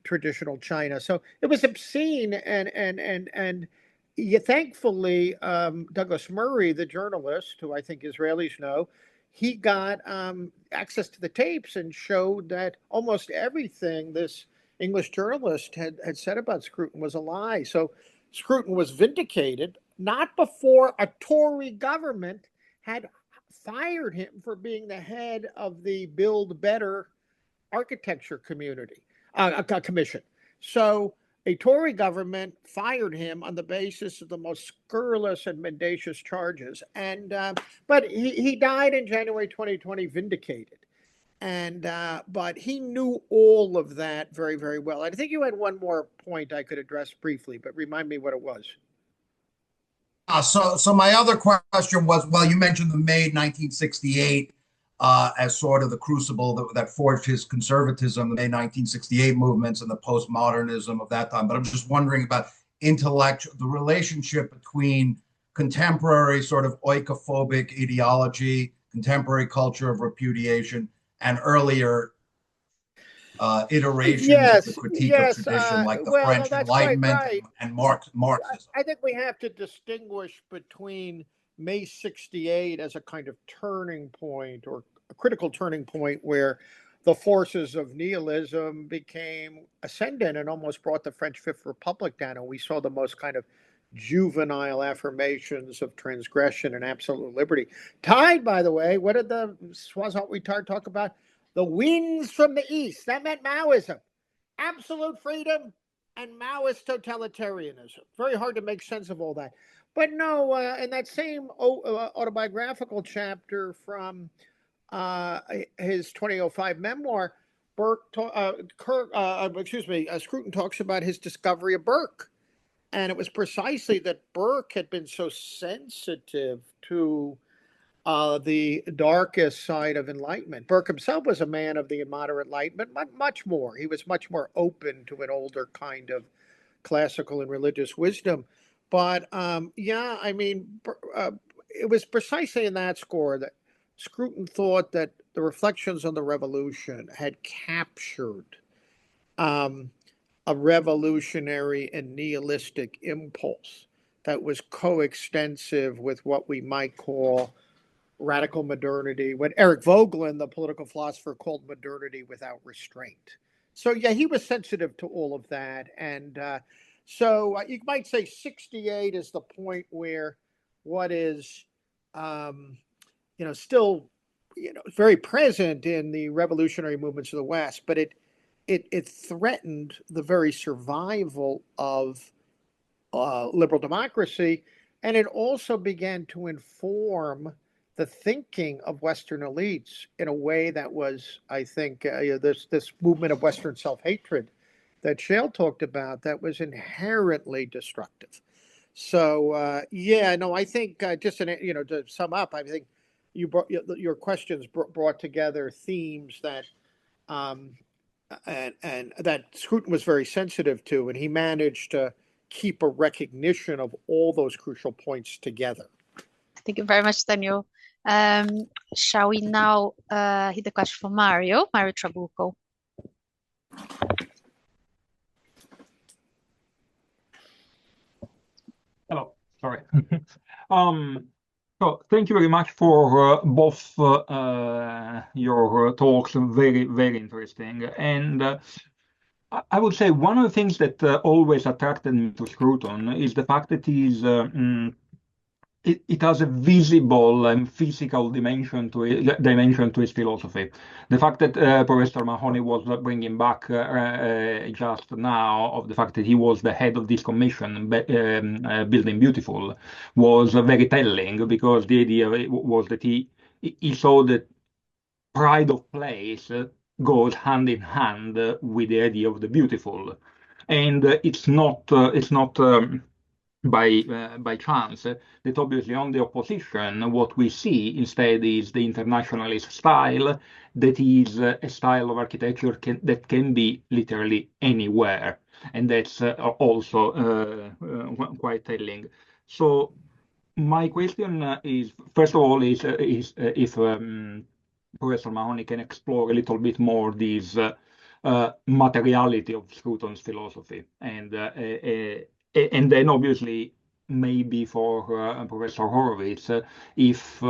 traditional China. So it was obscene, and thankfully, Douglas Murray, the journalist, who I think Israelis know, he got access to the tapes and showed that almost everything this English journalist had said about Scruton was a lie. So Scruton was vindicated, not before a Tory government had fired him for being the head of the Build Better architecture commission. So a Tory government fired him on the basis of the most scurrilous and mendacious charges. And but he died in January 2020, vindicated. And but he knew all of that very, very well. I think you had one more point I could address briefly, but remind me what it was. So my other question was, well, you mentioned the May 1968 as sort of the crucible that forged his conservatism, the May 1968 movements and the postmodernism of that time. But I'm just wondering about the relationship between contemporary sort of oikophobic ideology, contemporary culture of repudiation, and earlier iterations of the critique of tradition, like the French Enlightenment and Marxism. I think we have to distinguish between May 68 as a kind of turning point, or a critical turning point, where the forces of nihilism became ascendant and almost brought the French Fifth Republic down. And we saw the most kind of juvenile affirmations of transgression and absolute liberty. Tied, by the way, what did the Soissons-Huitard talk about? The winds from the east. That meant Maoism, absolute freedom, and Maoist totalitarianism. Very hard to make sense of all that. But no, in that same autobiographical chapter from his 2005 memoir, Scruton talks about his discovery of Burke. And it was precisely that Burke had been so sensitive to the darkest side of Enlightenment. Burke himself was a man of the moderate Enlightenment, much more. He was much more open to an older kind of classical and religious wisdom. But it was precisely in that score that Scruton thought that the reflections on the revolution had captured a revolutionary and nihilistic impulse that was coextensive with what we might call radical modernity, what Eric Voegelin, the political philosopher, called modernity without restraint. So yeah, he was sensitive to all of that. And so you might say 68 is the point where what is, still, very present in the revolutionary movements of the West, but it threatened the very survival of liberal democracy. And it also began to inform the thinking of Western elites in a way that was, I think, this movement of Western self-hatred that Shale talked about that was inherently destructive. So, I think to sum up, I think your questions brought together themes that and that Scruton was very sensitive to, and he managed to keep a recognition of all those crucial points together. Thank you very much, Daniel. Shall we now hit the question for Mario Trabucco? Hello, sorry. So thank you very much for both your talks, very, very interesting. And I would say one of the things that always attracted me to Scruton is the fact that it has a visible and physical dimension to his philosophy. The fact that Professor Mahoney was bringing back just now of the fact that he was the head of this commission, Building Beautiful, was very telling, because the idea was that he saw that pride of place goes hand in hand with the idea of the beautiful, and it's not by chance that obviously on the opposition, what we see instead is the internationalist style, that is a style of architecture that can be literally anywhere, and that's also quite telling. So my question is, first of all, is if Professor Mahoney can explore a little bit more this materiality of Scruton's philosophy, and then obviously maybe for Professor Horowitz, if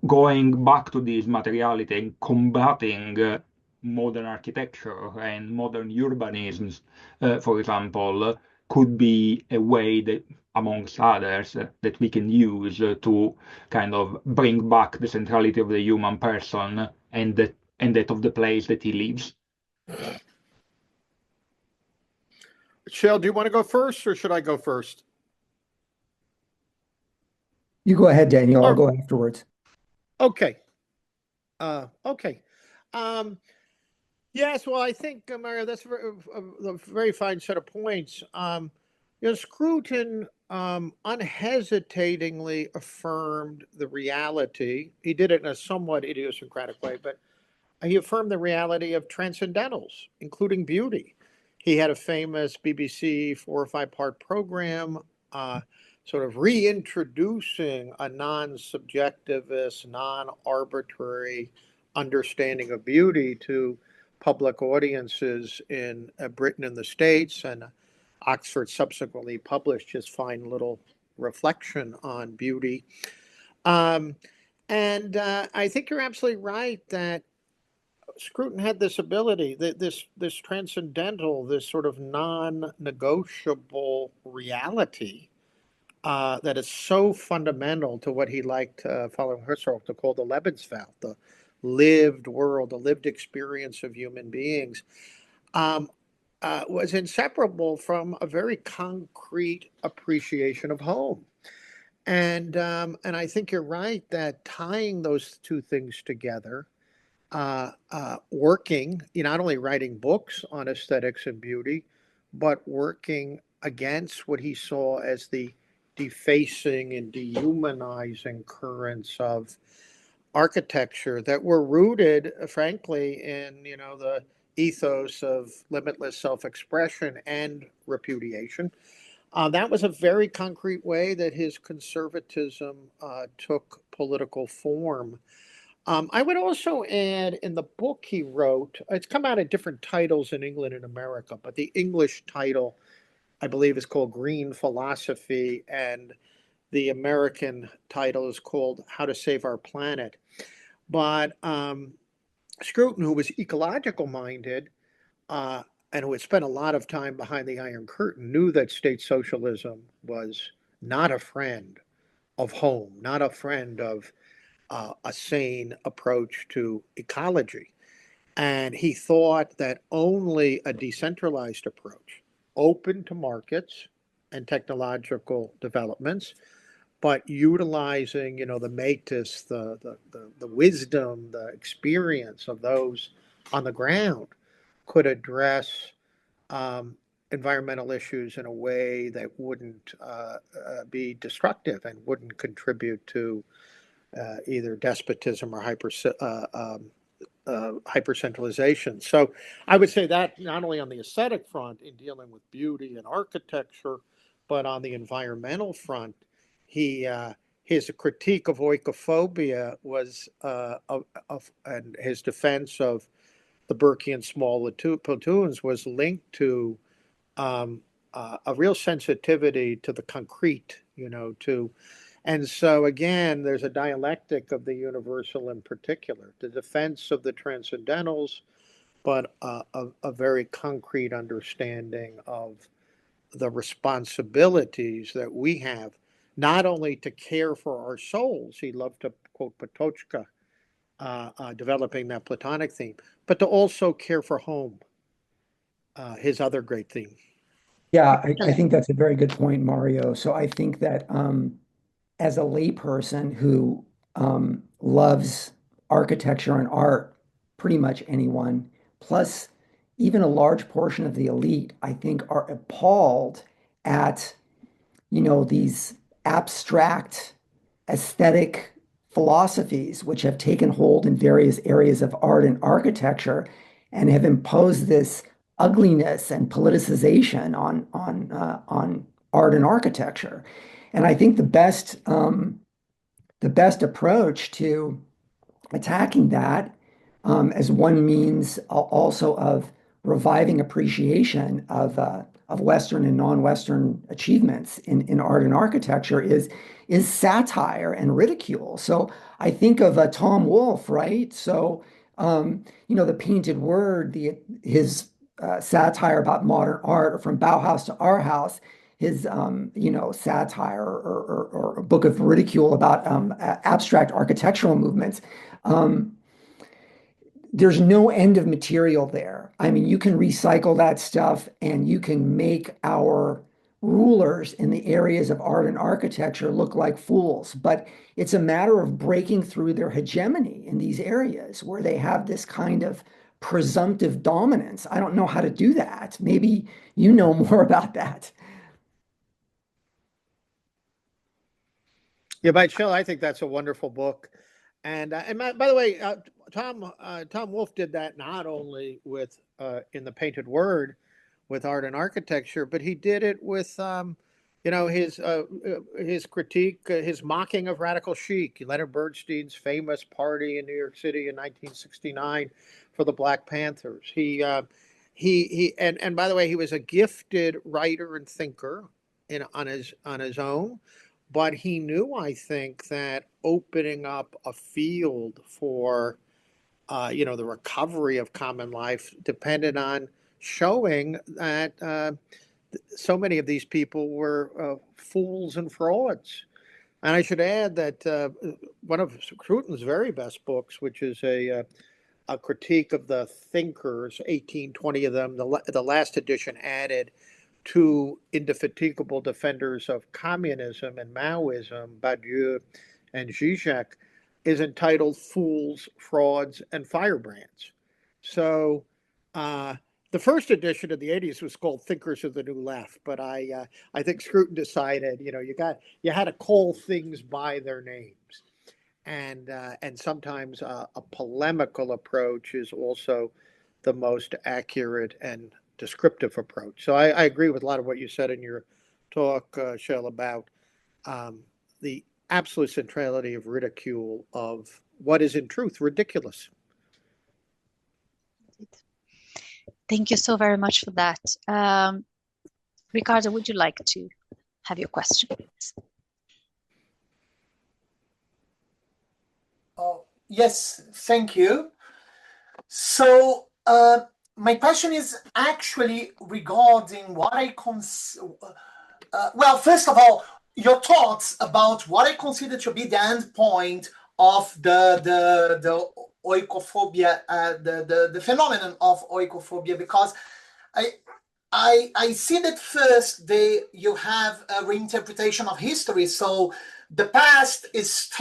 going back to this materiality and combating modern architecture and modern urbanisms, for example, could be a way that, amongst others, that we can use to kind of bring back the centrality of the human person and that of the place that he lives. Shale, do you want to go first or should I go first? You go ahead, Daniel. I'll Or, go afterwards. okay. Okay. Um, yes, well, I think, Mario, that's a very fine set of points. Scruton unhesitatingly affirmed the reality. He did it in a somewhat idiosyncratic way, but he affirmed the reality of transcendentals, including beauty. He had a famous BBC 4 or 5 part program, sort of reintroducing a non subjectivist, non arbitrary understanding of beauty to public audiences in Britain and the States. And Oxford subsequently published his fine little reflection on beauty. Um, and I think you're absolutely right that Scruton had this ability, this transcendental, this sort of non-negotiable reality that is so fundamental to what he liked, following Husserl, to call the Lebenswelt, the lived world, the lived experience of human beings, um, was inseparable from a very concrete appreciation of home. And I think you're right that tying those two things together, working, not only writing books on aesthetics and beauty, but working against what he saw as the defacing and dehumanizing currents of architecture that were rooted, frankly, in the ethos of limitless self-expression and repudiation. That was a very concrete way that his conservatism took political form. I would also add in the book he wrote, it's come out in different titles in England and America, but the English title, I believe, is called Green Philosophy, and the American title is called How to Save Our Planet. But Scruton, who was ecological minded and who had spent a lot of time behind the Iron Curtain, knew that state socialism was not a friend of home, not a friend of a sane approach to ecology. And he thought that only a decentralized approach, open to markets and technological developments, but utilizing, the matus, the wisdom, the experience of those on the ground, could address um, environmental issues in a way that wouldn't be destructive and wouldn't contribute to either despotism or hypercentralization. So I would say that not only on the aesthetic front in dealing with beauty and architecture, but on the environmental front, he his critique of oikophobia was and his defense of the Burkean small platoons was linked to um, a real sensitivity to the concrete, to and so again, there's a dialectic of the universal in particular, the defense of the transcendentals, but a very concrete understanding of the responsibilities that we have, not only to care for our souls, he loved to quote Patochka, developing that Platonic theme, but to also care for home, his other great theme. Yeah, I think that's a very good point, Mario. So I think that as a layperson who loves architecture and art, pretty much anyone, plus even a large portion of the elite, I think are appalled at, these abstract aesthetic philosophies which have taken hold in various areas of art and architecture and have imposed this ugliness and politicization on art and architecture. And I think the best approach to attacking that as one means also of reviving appreciation of Western and non-Western achievements in art and architecture is satire and ridicule. So I think of Tom Wolfe, right? So the painted word, his satire about modern art, or from Bauhaus to our house, his satire or a book of ridicule about abstract architectural movements. Um, there's no end of material there. I mean, you can recycle that stuff and you can make our rulers in the areas of art and architecture look like fools. But it's a matter of breaking through their hegemony in these areas where they have this kind of presumptive dominance. I don't know how to do that. Maybe you know more about that. Yeah, by Shale, I think that's a wonderful book. And by the way, Tom Wolfe did that not only with in the Painted Word with art and architecture, but he did it with his critique, his mocking of radical chic, Leonard Bernstein's famous party in New York City in 1969 for the Black Panthers. And by the way, he was a gifted writer and thinker on his own. But he knew, I think, that opening up a field for, the recovery of common life depended on showing that so many of these people were fools and frauds. And I should add that one of Scruton's very best books, which is a critique of the thinkers, 18-20 of them, the last edition added two indefatigable defenders of communism and Maoism, Badiou and Zizek, is entitled Fools, Frauds, and Firebrands. So the first edition in the 80s was called Thinkers of the New Left, but I think Scruton decided, you had to call things by their names. And sometimes a polemical approach is also the most accurate and descriptive approach. So I agree with a lot of what you said in your talk, Shale, about the absolute centrality of ridicule of what is in truth ridiculous. Thank you so very much for that. Ricardo, would you like to have your question, please? Oh, yes, thank you. So my question is actually regarding what I well, first of all, your thoughts about what I consider to be the end point of the oikophobia, the phenomenon of oikophobia, because I see that first you have a reinterpretation of history. So the past is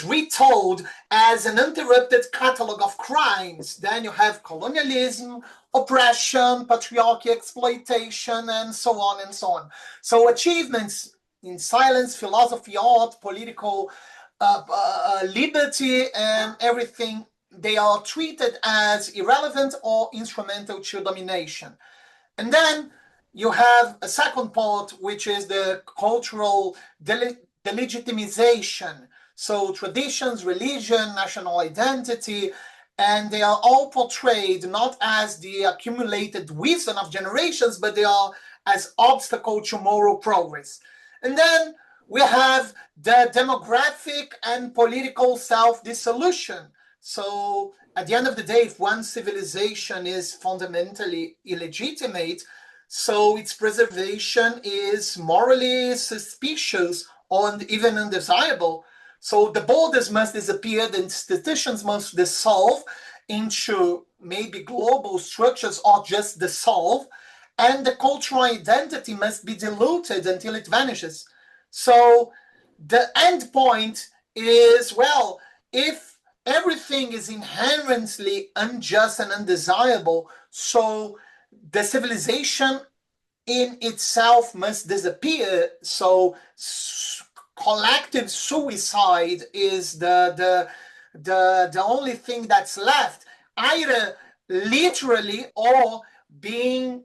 retold as an uninterrupted catalog of crimes. Then you have colonialism, oppression, patriarchy, exploitation, and so on and so on. So achievements in science, philosophy, art, political liberty, and everything, they are treated as irrelevant or instrumental to domination. And then you have a second part, which is the cultural delegitimization. So traditions, religion, national identity, and they are all portrayed not as the accumulated wisdom of generations, but they are as obstacle to moral progress. And then we have the demographic and political self-dissolution. So at the end of the day, if one civilization is fundamentally illegitimate, so its preservation is morally suspicious or even undesirable. So the borders must disappear, the institutions must dissolve into maybe global structures or just dissolve, and the cultural identity must be diluted until it vanishes. So the end point is, well, if everything is inherently unjust and undesirable, so the civilization in itself must disappear. So collective suicide is the only thing that's left, either literally or being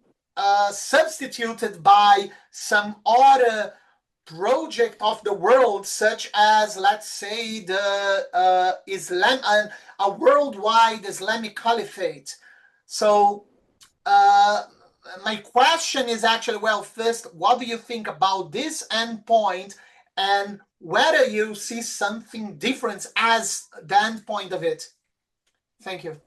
substituted by some other project of the world, such as, let's say, the a worldwide Islamic caliphate. So my question is actually, well, first, what do you think about this endpoint, and whether you see something different as the endpoint of it? Thank you.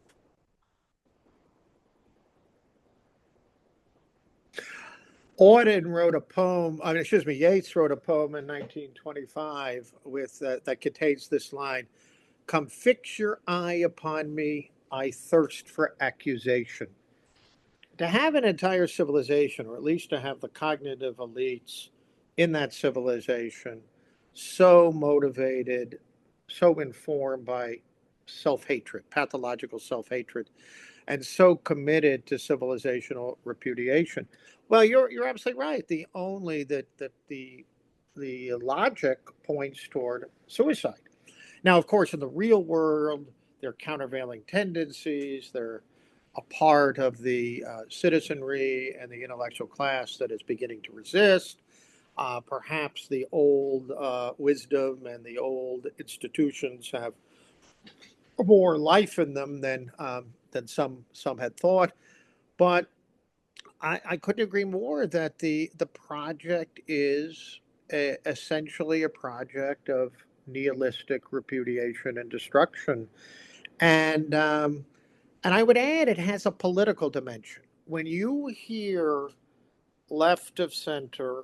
Auden wrote a poem, Yeats wrote a poem in 1925 with that contains this line: "Come fix your eye upon me, I thirst for accusation. To have an entire civilization, or at least to have the cognitive elites in that civilization so motivated, so informed by self-hatred, pathological self-hatred, and so committed to civilizational repudiation. Well, you're absolutely right. The only that the logic points toward suicide. Now, of course, in the real world, there are countervailing tendencies. They're a part of the citizenry and the intellectual class that is beginning to resist. Perhaps the old wisdom and the old institutions have more life in them than some had thought. But I couldn't agree more that the project is essentially a project of nihilistic repudiation and destruction, and I would add it has a political dimension. When you hear left of center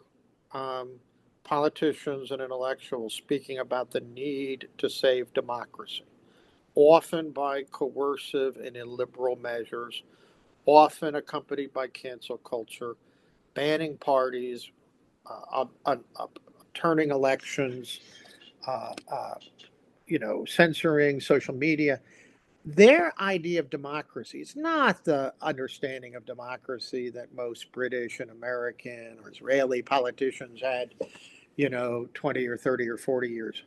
politicians and intellectuals speaking about the need to save democracy, often by coercive and illiberal measures, often accompanied by cancel culture, banning parties, turning elections, uh, uh, censoring social media. Their idea of democracy is not the understanding of democracy that most British and American or Israeli politicians had, 20 or 30 or 40 years.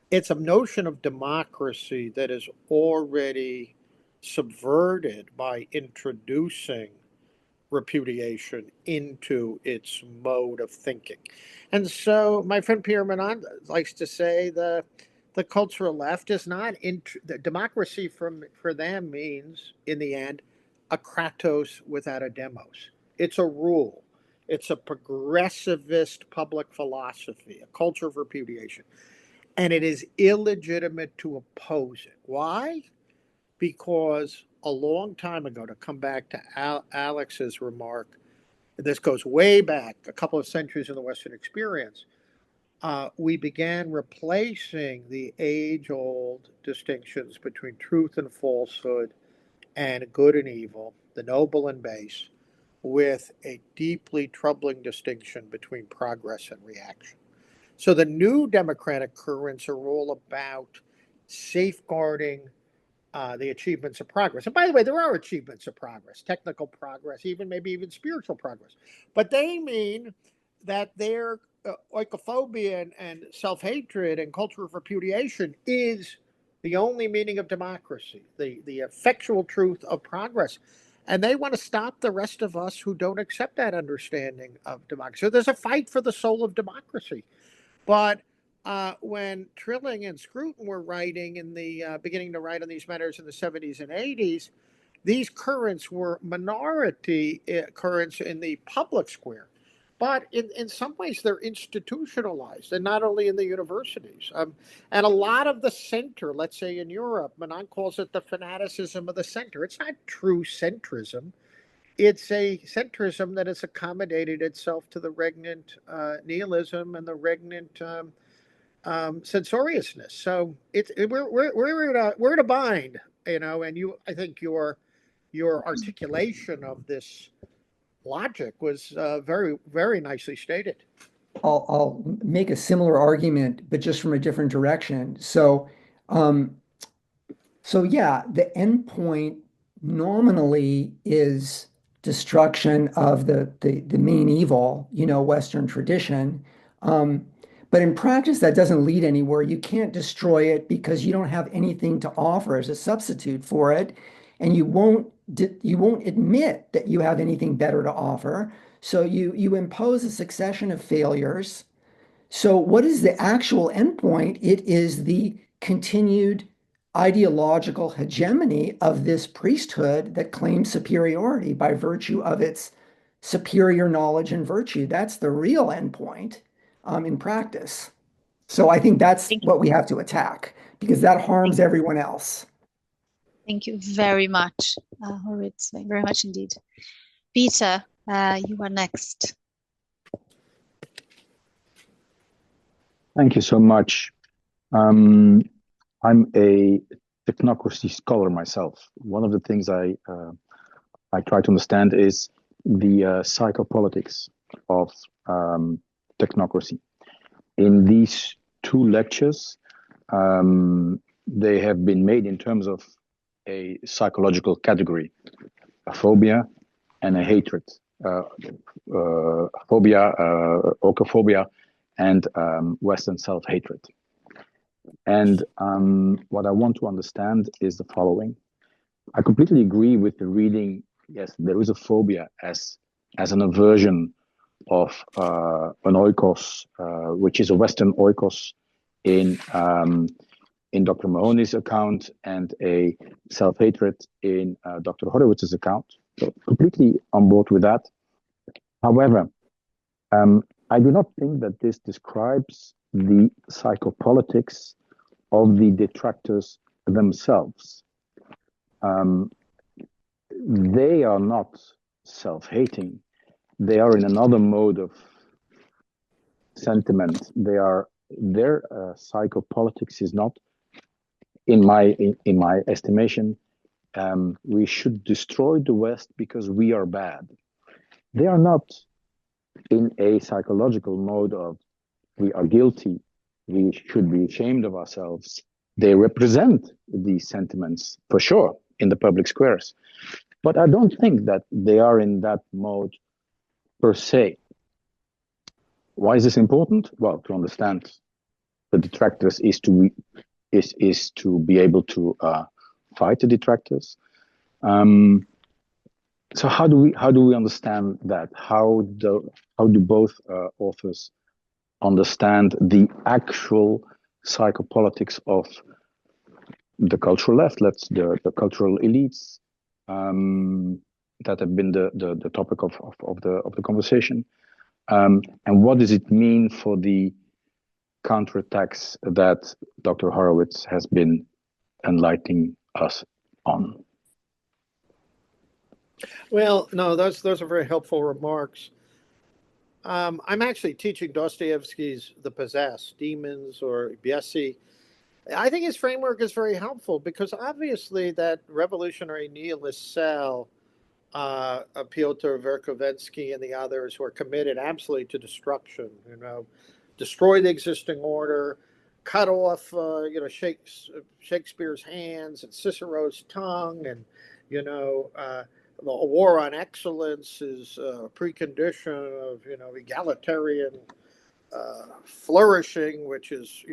It's a notion of democracy that is already subverted by introducing repudiation into its mode of thinking. And so my friend Pierre Menand likes to say the cultural left is not the democracy for them means in the end a kratos without a demos. It's a rule. It's a progressivist public philosophy, a culture of repudiation. And it is illegitimate to oppose it. Why? Because a long time ago, to come back to Alex's remark, this goes way back a couple of centuries in the Western experience, we began replacing the age-old distinctions between truth and falsehood and good and evil, the noble and base, with a deeply troubling distinction between progress and reaction. So the new democratic currents are all about safeguarding the achievements of progress. And by the way, there are achievements of progress, technical progress, maybe even spiritual progress. But they mean that their oikophobia and self-hatred and culture of repudiation is the only meaning of democracy, the effectual truth of progress. And they want to stop the rest of us who don't accept that understanding of democracy. So there's a fight for the soul of democracy. But when Trilling and Scruton were writing beginning to write on these matters in the 70s and 80s, these currents were minority currents in the public square. But in some ways, they're institutionalized, and not only in the universities. And a lot of the center, let's say in Europe, Manon calls it the fanaticism of the center. It's not true centrism. It's a centrism that has accommodated itself to the regnant nihilism and the regnant censoriousness. So we're in a bind, and I think your articulation of this logic was very, very nicely stated. I'll make a similar argument, but just from a different direction. So yeah, the end point nominally is destruction of the main evil, Western tradition. But in practice, that doesn't lead anywhere. You can't destroy it because you don't have anything to offer as a substitute for it, and you won't admit that you have anything better to offer. So you impose a succession of failures. So what is the actual endpoint? It is the continued ideological hegemony of this priesthood that claims superiority by virtue of its superior knowledge and virtue. That's the real endpoint in practice. So I think that's what we have to attack, because that harms everyone else. Thank you very much, Horowitz, very much indeed. Peter, you are next. Thank you so much. I'm a technocracy scholar myself. One of the things I try to understand is the psychopolitics of technocracy. In these two lectures, they have been made in terms of a psychological category, a phobia and a hatred. Phobia, oikophobia, and Western self-hatred. And what I want to understand is the following. I completely agree with the reading. Yes, there is a phobia as an aversion of an oikos, which is a Western oikos in Dr. Mahoney's account, and a self-hatred in Dr. Horowitz's account. So completely on board with that. However, I do not think that this describes the psychopolitics of the detractors themselves. They are not self-hating. They are in another mode of sentiment. Their psychopolitics is not, in my estimation, we should destroy the West because we are bad. They are not in a psychological mode of we are guilty, we should be ashamed of ourselves. They represent these sentiments for sure in the public squares. But I don't think that they are in that mode per se. Why is this important? Well, to understand the detractors is to be able to fight the detractors. So how do we understand that? How do both authors understand the actual psychopolitics of the cultural left, the cultural elites that have been the topic of the conversation, and what does it mean for the counterattacks that Dr. Horowitz has been enlightening us on? Well, no, those are very helpful remarks. I'm actually teaching Dostoevsky's The Possessed, Demons or Biesi. I think his framework is very helpful because obviously that revolutionary nihilist cell, Pyotr Verkovensky and the others who are committed absolutely to destruction, destroy the existing order, cut off, Shakespeare's hands and Cicero's tongue, and, the war on excellence is a precondition of, egalitarian flourishing, which is,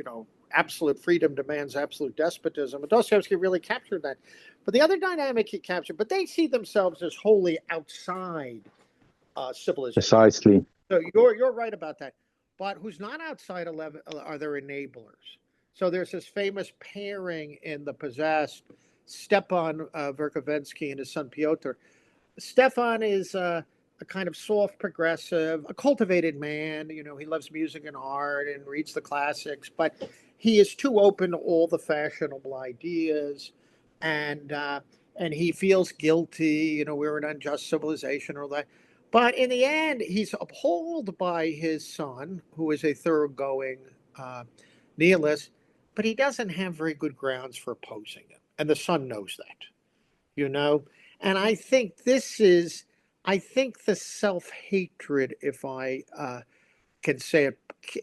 absolute freedom demands absolute despotism. And Dostoevsky really captured that. But the other dynamic he captured, but they see themselves as wholly outside civilization. Precisely. So you're right about that. But who's not outside are their enablers. So there's this famous pairing in The Possessed, Stepan Verkovensky and his son Pyotr. Stefan is a kind of soft progressive, a cultivated man. He loves music and art and reads the classics, but he is too open to all the fashionable ideas, and he feels guilty. We're an unjust civilization or that. But in the end, he's upheld by his son, who is a thoroughgoing nihilist, but he doesn't have very good grounds for opposing him, and the son knows that. And I think the self-hatred, if I can say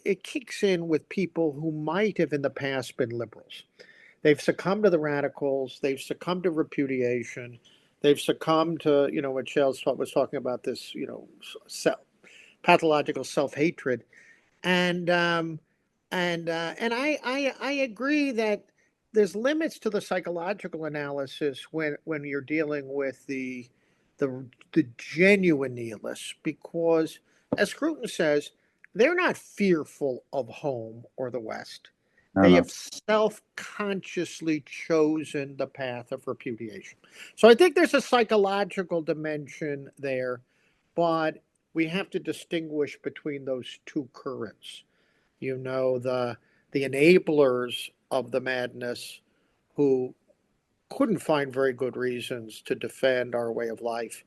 it kicks in with people who might have in the past been liberals. They've succumbed to the radicals. They've succumbed to repudiation. They've succumbed to, what Shale was talking about, this, pathological self-hatred. And I agree that there's limits to the psychological analysis when you're dealing with the genuine nihilists, because, as Scruton says, they're not fearful of home or the West. They have self-consciously chosen the path of repudiation. So I think there's a psychological dimension there, but we have to distinguish between those two currents. The enablers of the madness who couldn't find very good reasons to defend our way of life,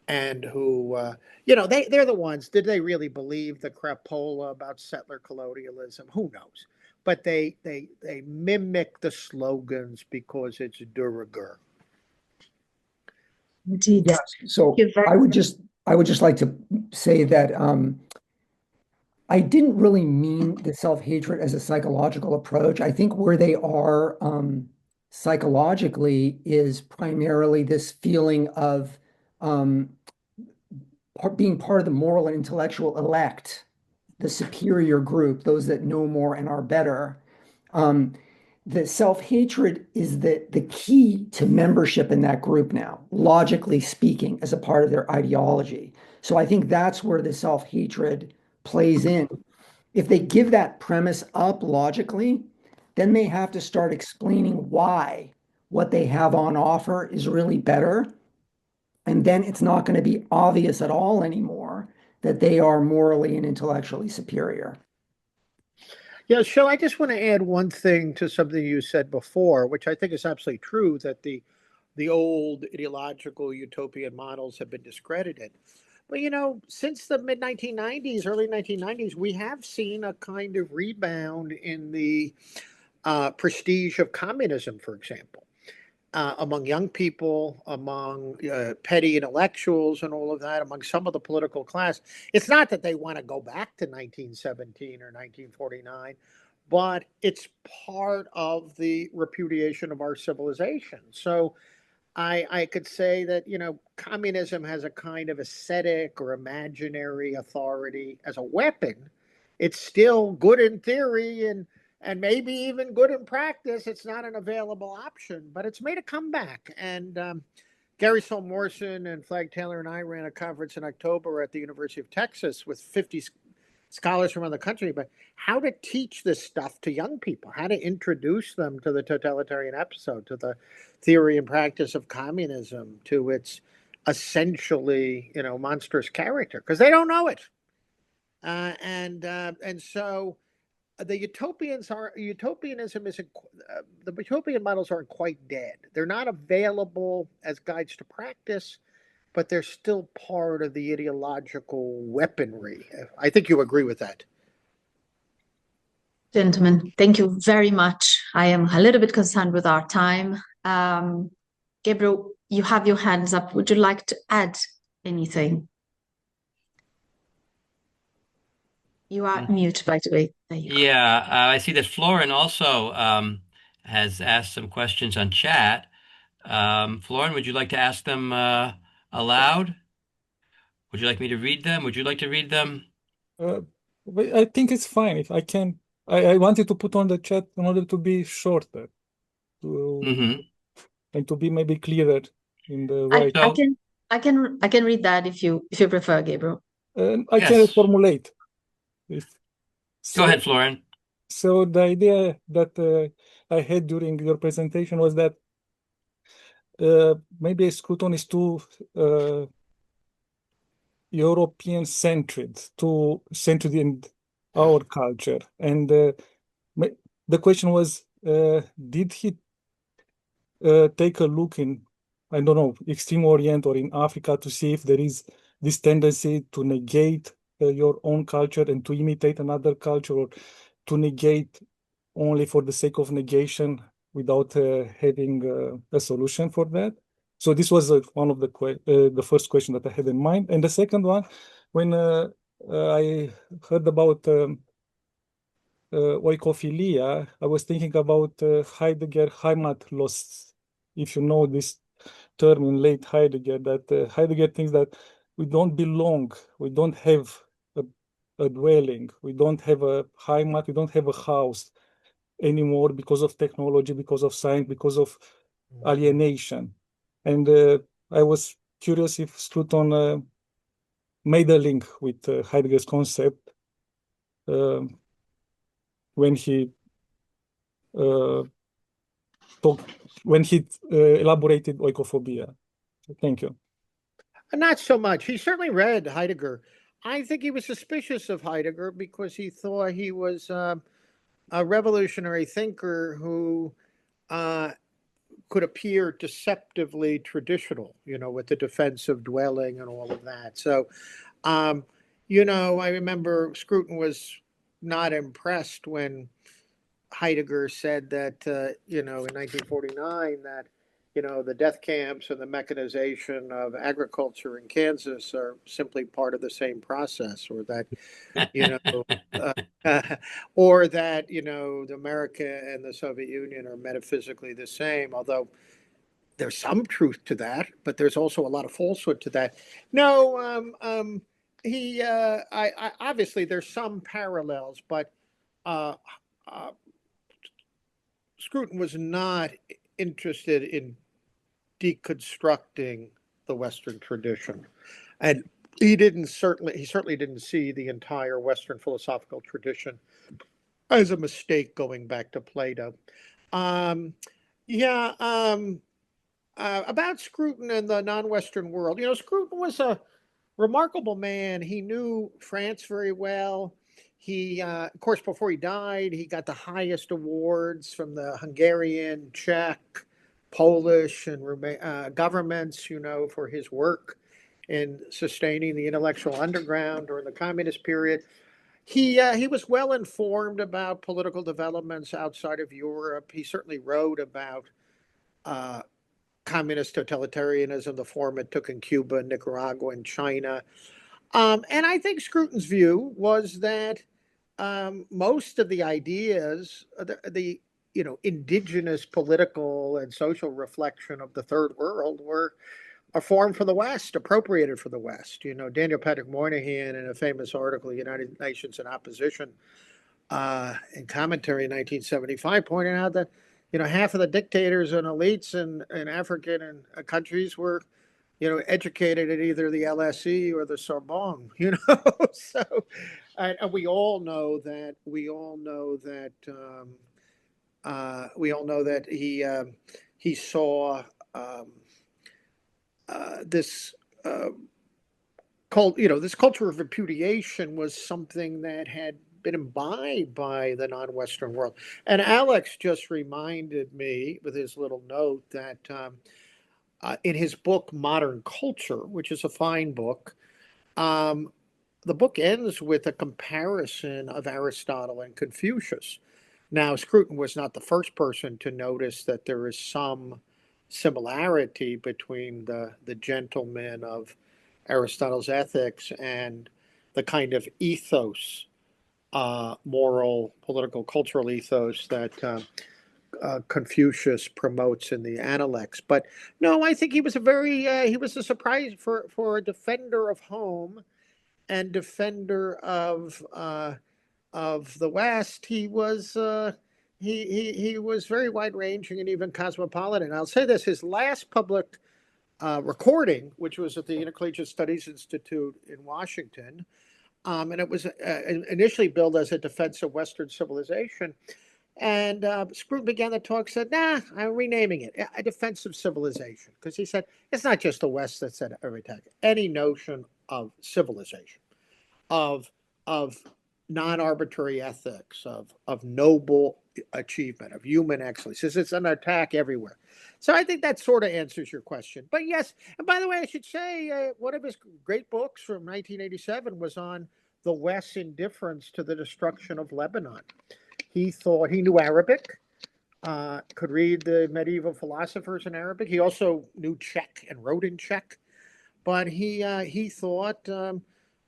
and who, they're the ones, did they really believe the crapola about settler colonialism? Who knows? but they mimic the slogans because it's de rigueur. Indeed. Yes. So I would just like to say that I didn't really mean the self-hatred as a psychological approach. I think where they are psychologically is primarily this feeling of being part of the moral and intellectual elect, the superior group, those that know more and are better. The self-hatred is the key to membership in that group now, logically speaking, as a part of their ideology. So I think that's where the self-hatred plays in. If they give that premise up logically, then they have to start explaining why what they have on offer is really better. And then it's not going to be obvious at all anymore that they are morally and intellectually superior. Yeah, so I just want to add one thing to something you said before, which I think is absolutely true, that the old ideological utopian models have been discredited. But since the mid 1990s, early 1990s, we have seen a kind of rebound in the prestige of communism, for example, among young people, among petty intellectuals, and all of that, among some of the political class. It's not that they want to go back to 1917 or 1949, but it's part of the repudiation of our civilization. So I could say that, communism has a kind of ascetic or imaginary authority as a weapon. It's still good in theory and maybe even good in practice. It's not an available option, but it's made a comeback. And Gary Sol Morrison and Flag Taylor and I ran a conference in October at the University of Texas with 50 scholars from around the country, but how to teach this stuff to young people, how to introduce them to the totalitarian episode, to the theory and practice of communism, to its essentially, monstrous character, because they don't know it. And so the utopianism isn't, the utopian models aren't quite dead. They're not available as guides to practice, but they're still part of the ideological weaponry. I think you agree with that. Gentlemen, thank you very much. I am a little bit concerned with our time. Gabriel, you have your hands up. Would you like to add anything? You are mute, by the way. There you go. I see that Florin also has asked some questions on chat. Florin, would you like to ask them aloud? Would you like me to read them? Would you like to read them? I think it's fine if I can. I wanted to put on the chat in order to be shorter, and to be maybe clearer in the right. I can read that if you prefer, Gabriel. I can reformulate. Go ahead, Florin. So the idea that I had during your presentation was that maybe Scruton is too European-centered, too centered in our culture. And the question was, did he take a look in, I don't know, Extreme Orient or in Africa to see if there is this tendency to negate your own culture and to imitate another culture, or to negate only for the sake of negation without having a solution for that? So this was one of the first question that I had in mind. And the second one, when I heard about oikophilia, I was thinking about Heidegger Heimatlos. If you know this term in late Heidegger, that Heidegger thinks that we don't belong, we don't have a dwelling, we don't have a Heimat, we don't have a house anymore because of technology, because of science, because of alienation. And I was curious if Scruton made a link with Heidegger's concept when he elaborated oikophobia. Thank you. Not so much. He certainly read Heidegger. I think he was suspicious of Heidegger because he thought he was a revolutionary thinker who could appear deceptively traditional, with the defensive dwelling and all of that. So, I remember Scruton was not impressed when Heidegger said that, in 1949, that, the death camps and the mechanization of agriculture in Kansas are simply part of the same process, or that, or that, America and the Soviet Union are metaphysically the same, although there's some truth to that, but there's also a lot of falsehood to that. No, I obviously there's some parallels, but uh, uh, Scruton was not interested in deconstructing the Western tradition, and he certainly didn't see the entire Western philosophical tradition as a mistake going back to Plato. Um, yeah, about Scruton and the non-Western world. Scruton was a remarkable man. He knew France very well. He, of course, before he died, he got the highest awards from the Hungarian, Czech, Polish, and governments, for his work in sustaining the intellectual underground during the communist period. He was well informed about political developments outside of Europe. He certainly wrote about uh, communist totalitarianism, the form it took in Cuba, Nicaragua, and China. And I think Scruton's view was that most of the ideas, the indigenous political and social reflection of the Third World were a form for the West, appropriated for the West. Daniel Patrick Moynihan, in a famous article, United Nations in Opposition, in commentary in 1975, pointed out that half of the dictators and elites in African and countries were educated at either the LSE or the Sorbonne. So and we all know that he saw this this culture of repudiation was something that had been imbibed by the non-Western world. And Alex just reminded me with his little note that in his book Modern Culture, which is a fine book, the book ends with a comparison of Aristotle and Confucius. Now, Scruton was not the first person to notice that there is some similarity between the gentlemen of Aristotle's ethics and the kind of ethos, moral, political, cultural ethos that Confucius promotes in the Analects. But no, I think he was he was a surprise for a defender of home and defender of the West. He was he was very wide ranging and even cosmopolitan. I'll say this: his last public recording, which was at the Intercollegiate Studies Institute in Washington, and it was initially billed as a defense of Western civilization. And Scruton began the talk, said, "Nah, I'm renaming it a defense of civilization," because he said it's not just the West that's at every attack. Any notion of civilization, of non-arbitrary ethics, of noble achievement, of human excellence, it's an attack everywhere. So I think that sort of answers your question. But yes, and by the way, I should say one of his great books from 1987 was on the West's indifference to the destruction of Lebanon. He thought he knew Arabic, could read the medieval philosophers in Arabic. He also knew Czech and wrote in Czech. But he thought the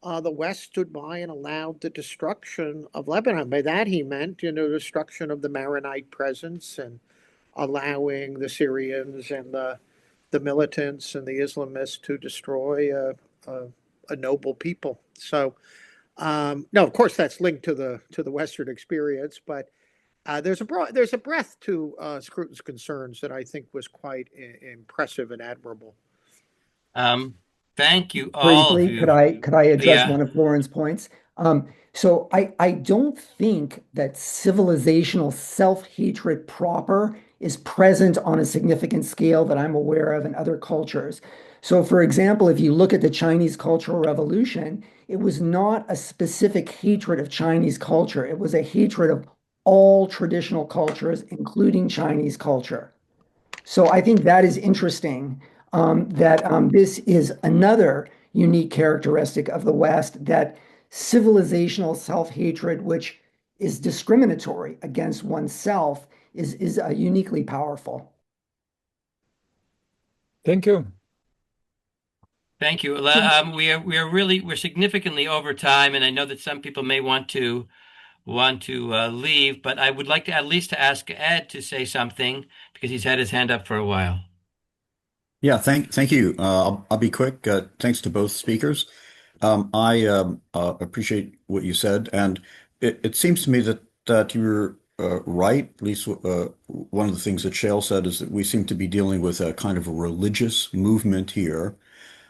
West stood by and allowed the destruction of Lebanon. By that he meant, destruction of the Maronite presence and allowing the Syrians and the militants and the Islamists to destroy a noble people. So. No, of course, that's linked to the Western experience, but there's a breadth to Scruton's concerns that I think was quite impressive and admirable. Thank you all of Briefly, you. could I address Yeah. one of Lauren's points? So I don't think that civilizational self-hatred proper is present on a significant scale that I'm aware of in other cultures. So, for example, if you look at the Chinese Cultural Revolution, it was not a specific hatred of Chinese culture. It was a hatred of all traditional cultures, including Chinese culture. So I think that is interesting, that this is another unique characteristic of the West, that civilizational self-hatred, which is discriminatory against oneself is uniquely powerful. Thank you. Thank you. We're significantly over time, and I know that some people may want to leave, but I would like to at least to ask Ed to say something because he's had his hand up for a while. Yeah, thank you. I'll be quick. Thanks to both speakers. I appreciate what you said, and it seems to me that you're right. At least one of the things that Shale said is that we seem to be dealing with a kind of a religious movement here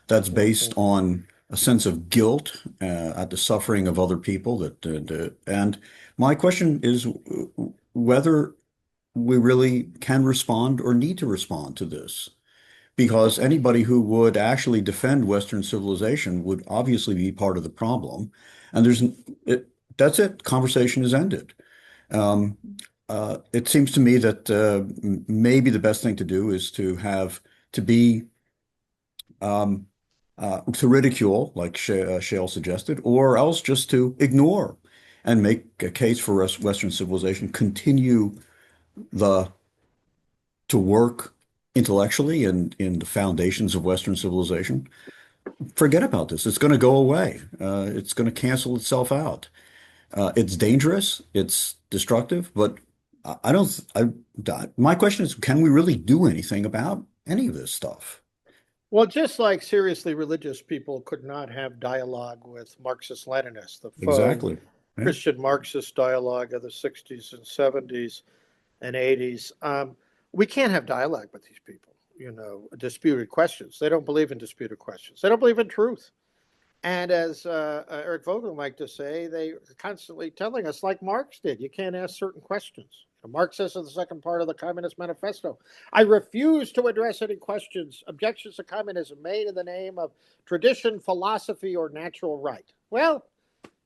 that's based on a sense of guilt at the suffering of other people. And my question is whether we really can respond or need to respond to this. Because anybody who would actually defend Western civilization would obviously be part of the problem. And that's it. Conversation is ended. It seems to me that maybe the best thing to do is to ridicule, like Shale suggested, or else just to ignore and make a case for Western civilization, continue to work intellectually and in the foundations of Western civilization. Forget about this. It's going to go away. It's going to cancel itself out. It's dangerous. It's destructive. But my question is, can we really do anything about any of this stuff? Well, just like seriously religious people could not have dialogue with Marxist-Leninists, the Exactly. Yeah. Christian Marxist dialogue of the 60s and 70s and 80s. We can't have dialogue with these people, disputed questions. They don't believe in disputed questions. They don't believe in truth. And as Eric Vogel liked to say, they're constantly telling us, like Marx did, you can't ask certain questions. Marx says in the second part of the Communist Manifesto, I refuse to address any questions, objections to communism made in the name of tradition, philosophy, or natural right. Well,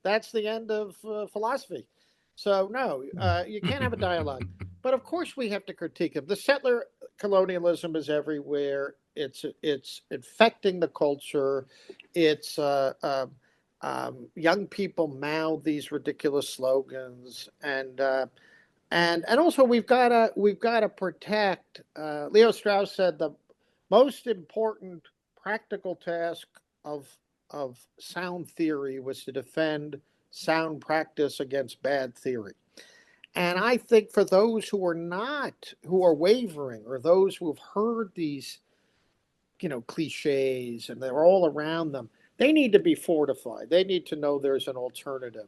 that's the end of philosophy. So no, you can't have a dialogue. But of course we have to critique them. The settler colonialism is everywhere. It's infecting the culture. It's young people mouth these ridiculous slogans, and also we've got to protect. Leo Strauss said the most important practical task of sound theory was to defend sound practice against bad theory. And I think for those who are wavering, or those who have heard these, cliches and they're all around them, they need to be fortified. They need to know there's an alternative.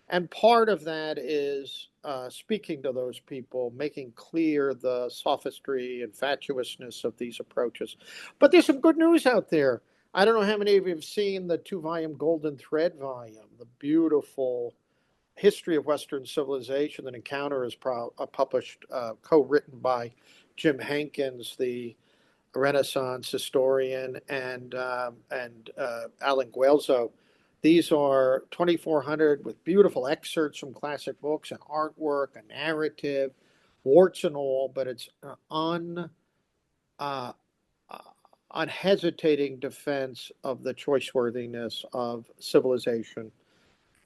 And part of that is speaking to those people, making clear the sophistry and fatuousness of these approaches. But there's some good news out there. I don't know how many of you have seen the 2-volume Golden Thread volume, the beautiful history of Western civilization that Encounter is published, co-written by Jim Hankins, the Renaissance historian, and Alan Guelzo. These are 2,400 with beautiful excerpts from classic books and artwork, a narrative, warts and all, but it's unhesitating defense of the choiceworthiness of civilization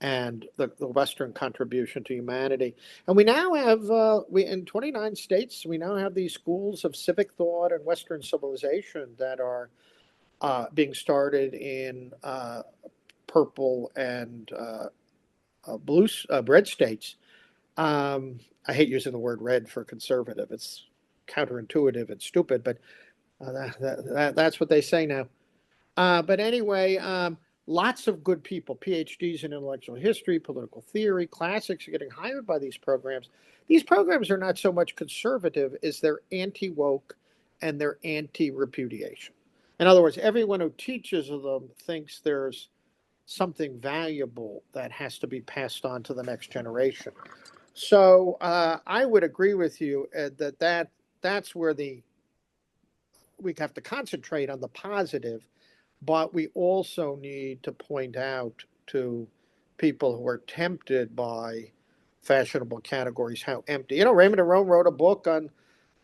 and the Western contribution to humanity. And we now have, in 29 states, we now have these schools of civic thought and Western civilization that are being started in purple and blue, red states. I hate using the word red for conservative. It's counterintuitive and stupid, but that's what they say now. But anyway, lots of good people, PhDs in intellectual history, political theory, classics are getting hired by these programs. These programs are not so much conservative as they're anti-woke and they're anti-repudiation. In other words, everyone who teaches them thinks there's something valuable that has to be passed on to the next generation. So I would agree with you that's where we have to concentrate on the positive, but we also need to point out to people who are tempted by fashionable categories how empty. Raymond Aron wrote a book on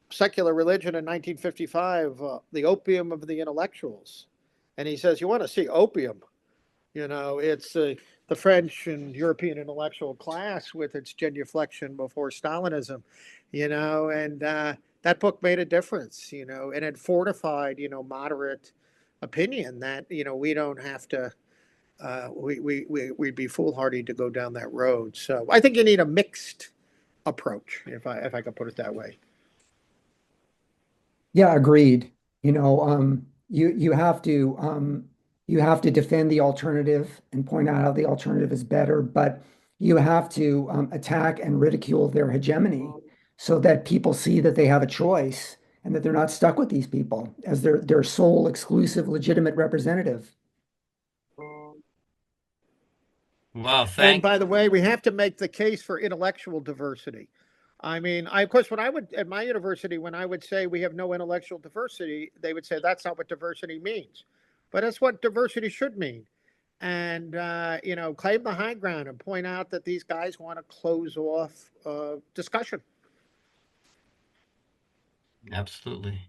secular religion in 1955, The Opium of the Intellectuals. And he says, you want to see opium? It's the French and European intellectual class with its genuflection before Stalinism, and that book made a difference, and it fortified, moderate opinion that, we don't have to, we'd be foolhardy to go down that road. So I think you need a mixed approach, if I could put it that way. Yeah, agreed. You have to defend the alternative and point out how the alternative is better, but you have to attack and ridicule their hegemony so that people see that they have a choice and that they're not stuck with these people as their sole exclusive legitimate representative. Well, And by the way, we have to make the case for intellectual diversity. I mean, of course, at my university, when I would say we have no intellectual diversity, they would say that's not what diversity means. But that's what diversity should mean. And, claim the high ground and point out that these guys want to close off discussion. absolutely.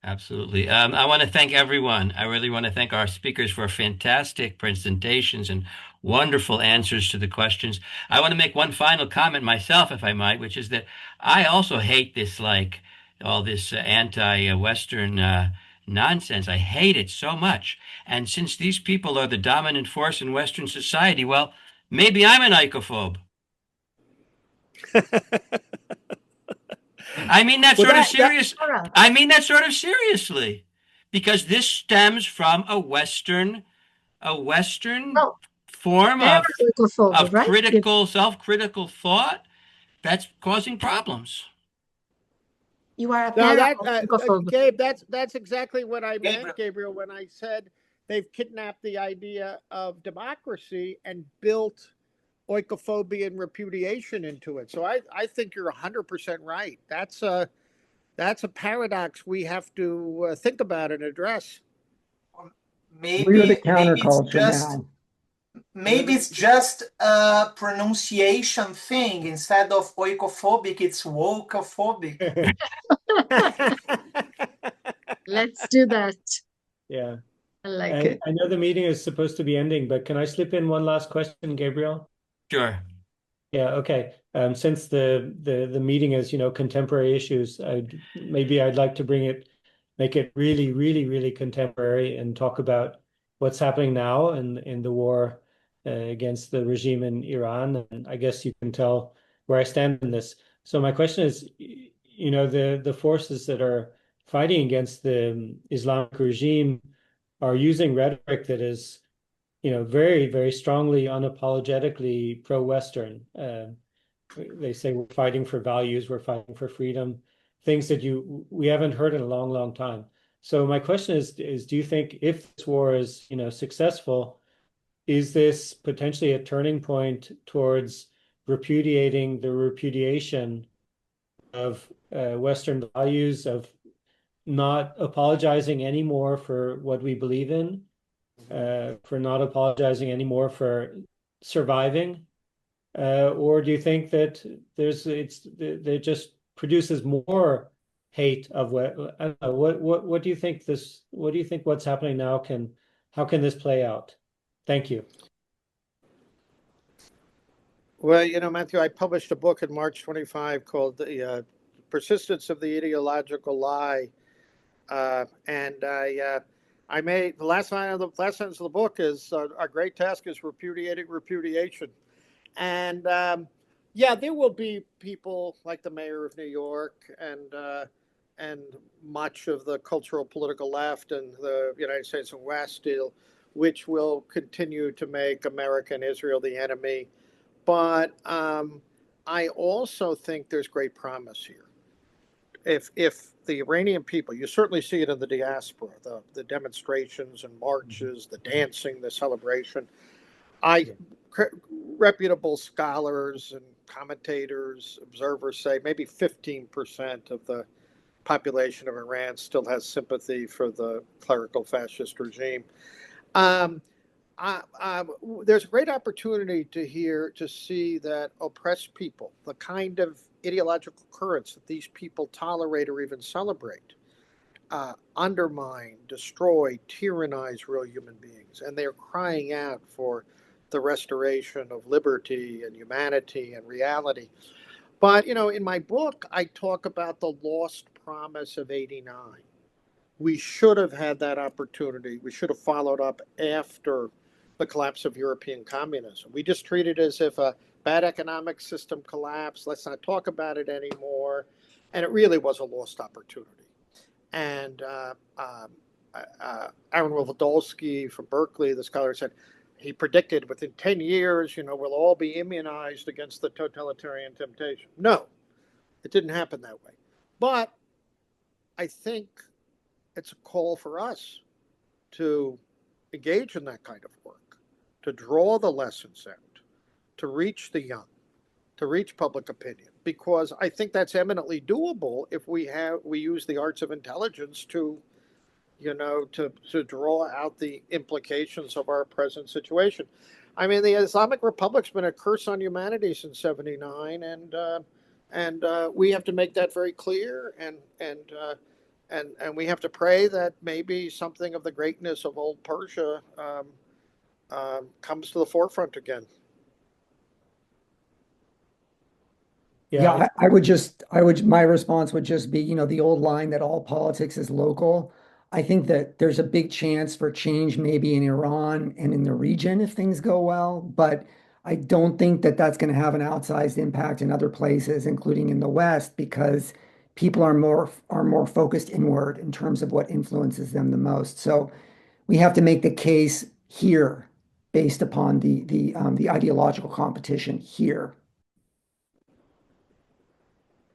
Absolutely. I want to thank everyone. I really want to thank our speakers for fantastic presentations and wonderful answers to the questions. I want to make one final comment myself, if I might, which is that I also hate this, all this anti-Western nonsense. I hate it so much. And since these people are the dominant force in Western society, well, maybe I'm an oikophobe. I mean that sort of serious. I mean that sort of seriously, because this stems from a Western form of critical, self-critical thought that's causing problems. You are a Gabe, that's exactly what I meant, Gabriel, when I said they've kidnapped the idea of democracy and built oikophobia and repudiation into it. So I think you're 100% right. That's a paradox we have to think about and address. We're the counterculture now. Maybe it's just a pronunciation thing. Instead of oikophobic, it's wokophobic. Let's do that. Yeah. I like it. I know the meeting is supposed to be ending, but can I slip in one last question, Gabriel? Sure. Yeah, okay. Since the meeting is, contemporary issues, I'd like to make it really, really, really contemporary and talk about what's happening now in the war against the regime in Iran. And I guess you can tell where I stand in this. So my question is, the forces that are fighting against the Islamic regime are using rhetoric that is, very, very strongly, unapologetically pro-Western. They say we're fighting for values, we're fighting for freedom, things that we haven't heard in a long, long time. So my question is do you think if this war is, successful, is this potentially a turning point towards repudiating the repudiation of Western values, of not apologizing anymore for what we believe in, for not apologizing anymore for surviving, or do you think that it just produces more hate of what? I don't know, what do you think what do you think what's happening now how can this play out? Thank you. Well, Matthew, I published a book in March 25 called The Persistence of the Ideological Lie. And I made the last sentence of the book is our great task is repudiating repudiation. And there will be people like the mayor of New York and much of the cultural political left and the United States and West, which will continue to make America and Israel the enemy. But I also think there's great promise here. If the Iranian people, you certainly see it in the diaspora, the demonstrations and marches, the dancing, the celebration. Reputable scholars and commentators, observers say maybe 15% of the population of Iran still has sympathy for the clerical fascist regime. There's a great opportunity to see that oppressed people, the kind of ideological currents that these people tolerate or even celebrate, undermine, destroy, tyrannize real human beings. And they're crying out for the restoration of liberty and humanity and reality. But, in my book, I talk about the lost promise of '89. We should have had that opportunity. We should have followed up after the collapse of European communism. We just treated it as if a bad economic system collapsed. Let's not talk about it anymore. And it really was a lost opportunity. And Aaron Wildolsky from Berkeley, the scholar, said he predicted within 10 years, we'll all be immunized against the totalitarian temptation. No, it didn't happen that way. But I think it's a call for us to engage in that kind of work, to draw the lessons out, to reach the young, to reach public opinion, because I think that's eminently doable if we use the arts of intelligence to draw out the implications of our present situation. I mean, the Islamic Republic's been a curse on humanity since '79, and we have to make that very clear, and we have to pray that maybe something of the greatness of old Persia comes to the forefront again. Yeah, my response would just be, the old line that all politics is local. I think that there's a big chance for change maybe in Iran and in the region if things go well, but I don't think that that's going to have an outsized impact in other places, including in the West, because people are more focused inward in terms of what influences them the most. So we have to make the case here based upon the ideological competition here.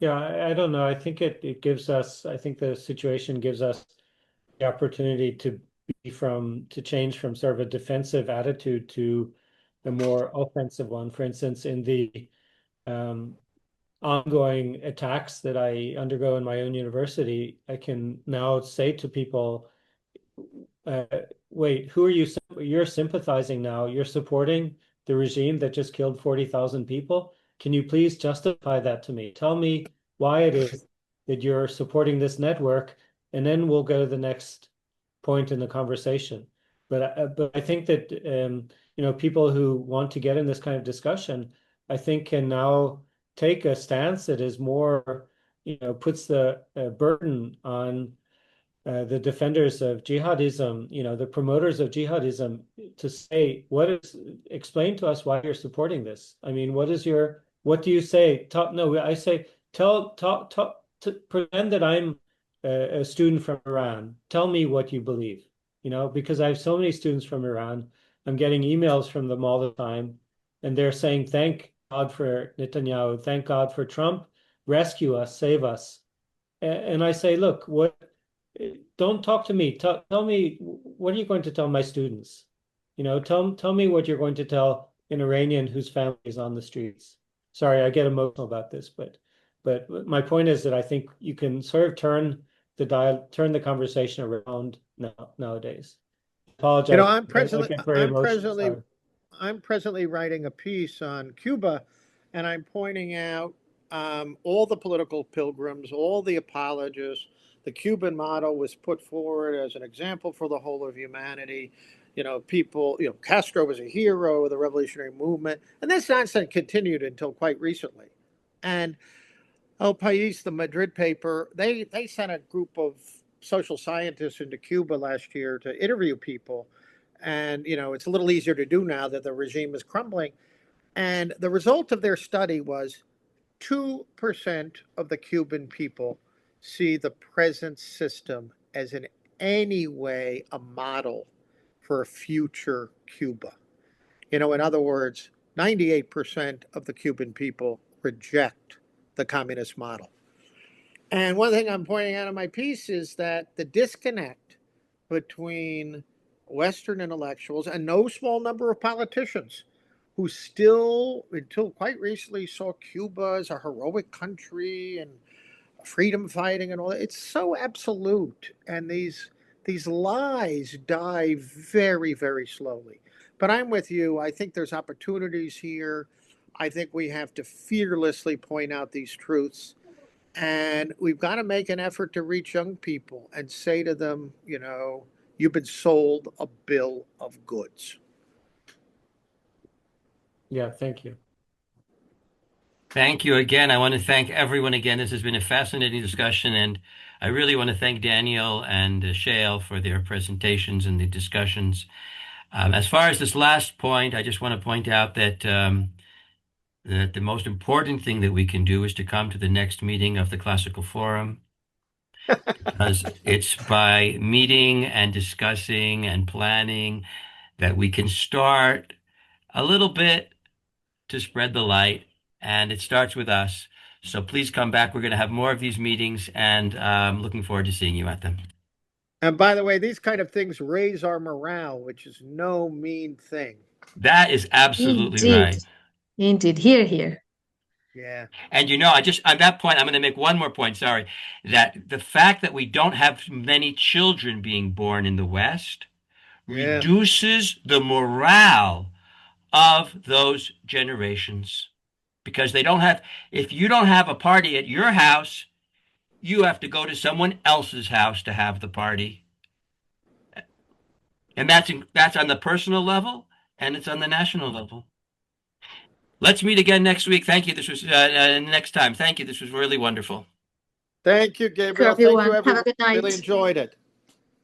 Yeah, I don't know. I think it gives us, I think the situation gives us the opportunity to change from sort of a defensive attitude to a more offensive one. For instance, in the ongoing attacks that I undergo in my own university, I can now say to people, wait, who are you? You're sympathizing now. You're supporting the regime that just killed 40,000 people. Can you please justify that to me? Tell me why it is that you're supporting this network, and then we'll go to the next point in the conversation. But I think that people who want to get in this kind of discussion, I think, can now take a stance that is more, puts the burden on the defenders of jihadism, the promoters of jihadism, to say, explain to us why you're supporting this. I mean, what do you say? I say, pretend that I'm a student from Iran. Tell me what you believe, because I have so many students from Iran. I'm getting emails from them all the time, and they're saying, thank God for Netanyahu, thank God for Trump, rescue us, save us. And I say, look, don't talk to me. Tell me, what are you going to tell my students? Tell me what you're going to tell an Iranian whose family is on the streets. Sorry, I get emotional about this, but my point is that I think you can sort of turn the conversation around nowadays. Apologize. I'm presently writing a piece on Cuba, and I'm pointing out all the political pilgrims, all the apologists. The Cuban model was put forward as an example for the whole of humanity. Castro was a hero of the revolutionary movement, and this nonsense continued until quite recently. And El País, the Madrid paper, they sent a group of social scientists into Cuba last year to interview people. And, it's a little easier to do now that the regime is crumbling. And the result of their study was 2% of the Cuban people see the present system as in any way a model for a future Cuba. In other words, 98% of the Cuban people reject the communist model. And one thing I'm pointing out in my piece is that the disconnect between Western intellectuals and no small number of politicians who still, until quite recently, saw Cuba as a heroic country and freedom fighting and all that. It's so absolute, and these lies die very, very slowly. But I'm with you. I think there's opportunities here. I think we have to fearlessly point out these truths. And we've got to make an effort to reach young people and say to them, you've been sold a bill of goods. Yeah, thank you. Thank you again. I want to thank everyone again. This has been a fascinating discussion, and I really want to thank Daniel and Shale for their presentations and the discussions. As far as this last point, I just want to point out that the most important thing that we can do is to come to the next meeting of the Classical Forum, because it's by meeting and discussing and planning that we can start a little bit to spread the light, and it starts with us. So please come back. We're going to have more of these meetings, and I'm looking forward to seeing you at them. And by the way, these kind of things raise our morale, which is no mean thing. That is absolutely Indeed. right. Indeed. Here, here. Yeah. And on that point, I'm going to make one more point, sorry, that the fact that we don't have many children being born in the West reduces the morale of those generations, because if you don't have a party at your house, you have to go to someone else's house to have the party. And that's on the personal level, and it's on the national level. Let's meet again next week. Thank you. This was next time. Thank you. This was really wonderful. Thank you, Gabriel. Thank you, everyone. Thank you, everyone. Have a good night. Really enjoyed it.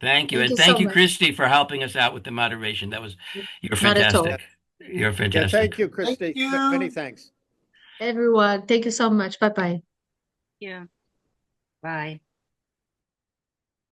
Thank you. Thank And you thank so you, much. Christy, for helping us out with the moderation. You're Not at all. fantastic. You're Yeah, fantastic. thank you, Christy. Thank you. Many thanks. Everyone, thank you so much. Bye-bye. Yeah. Bye.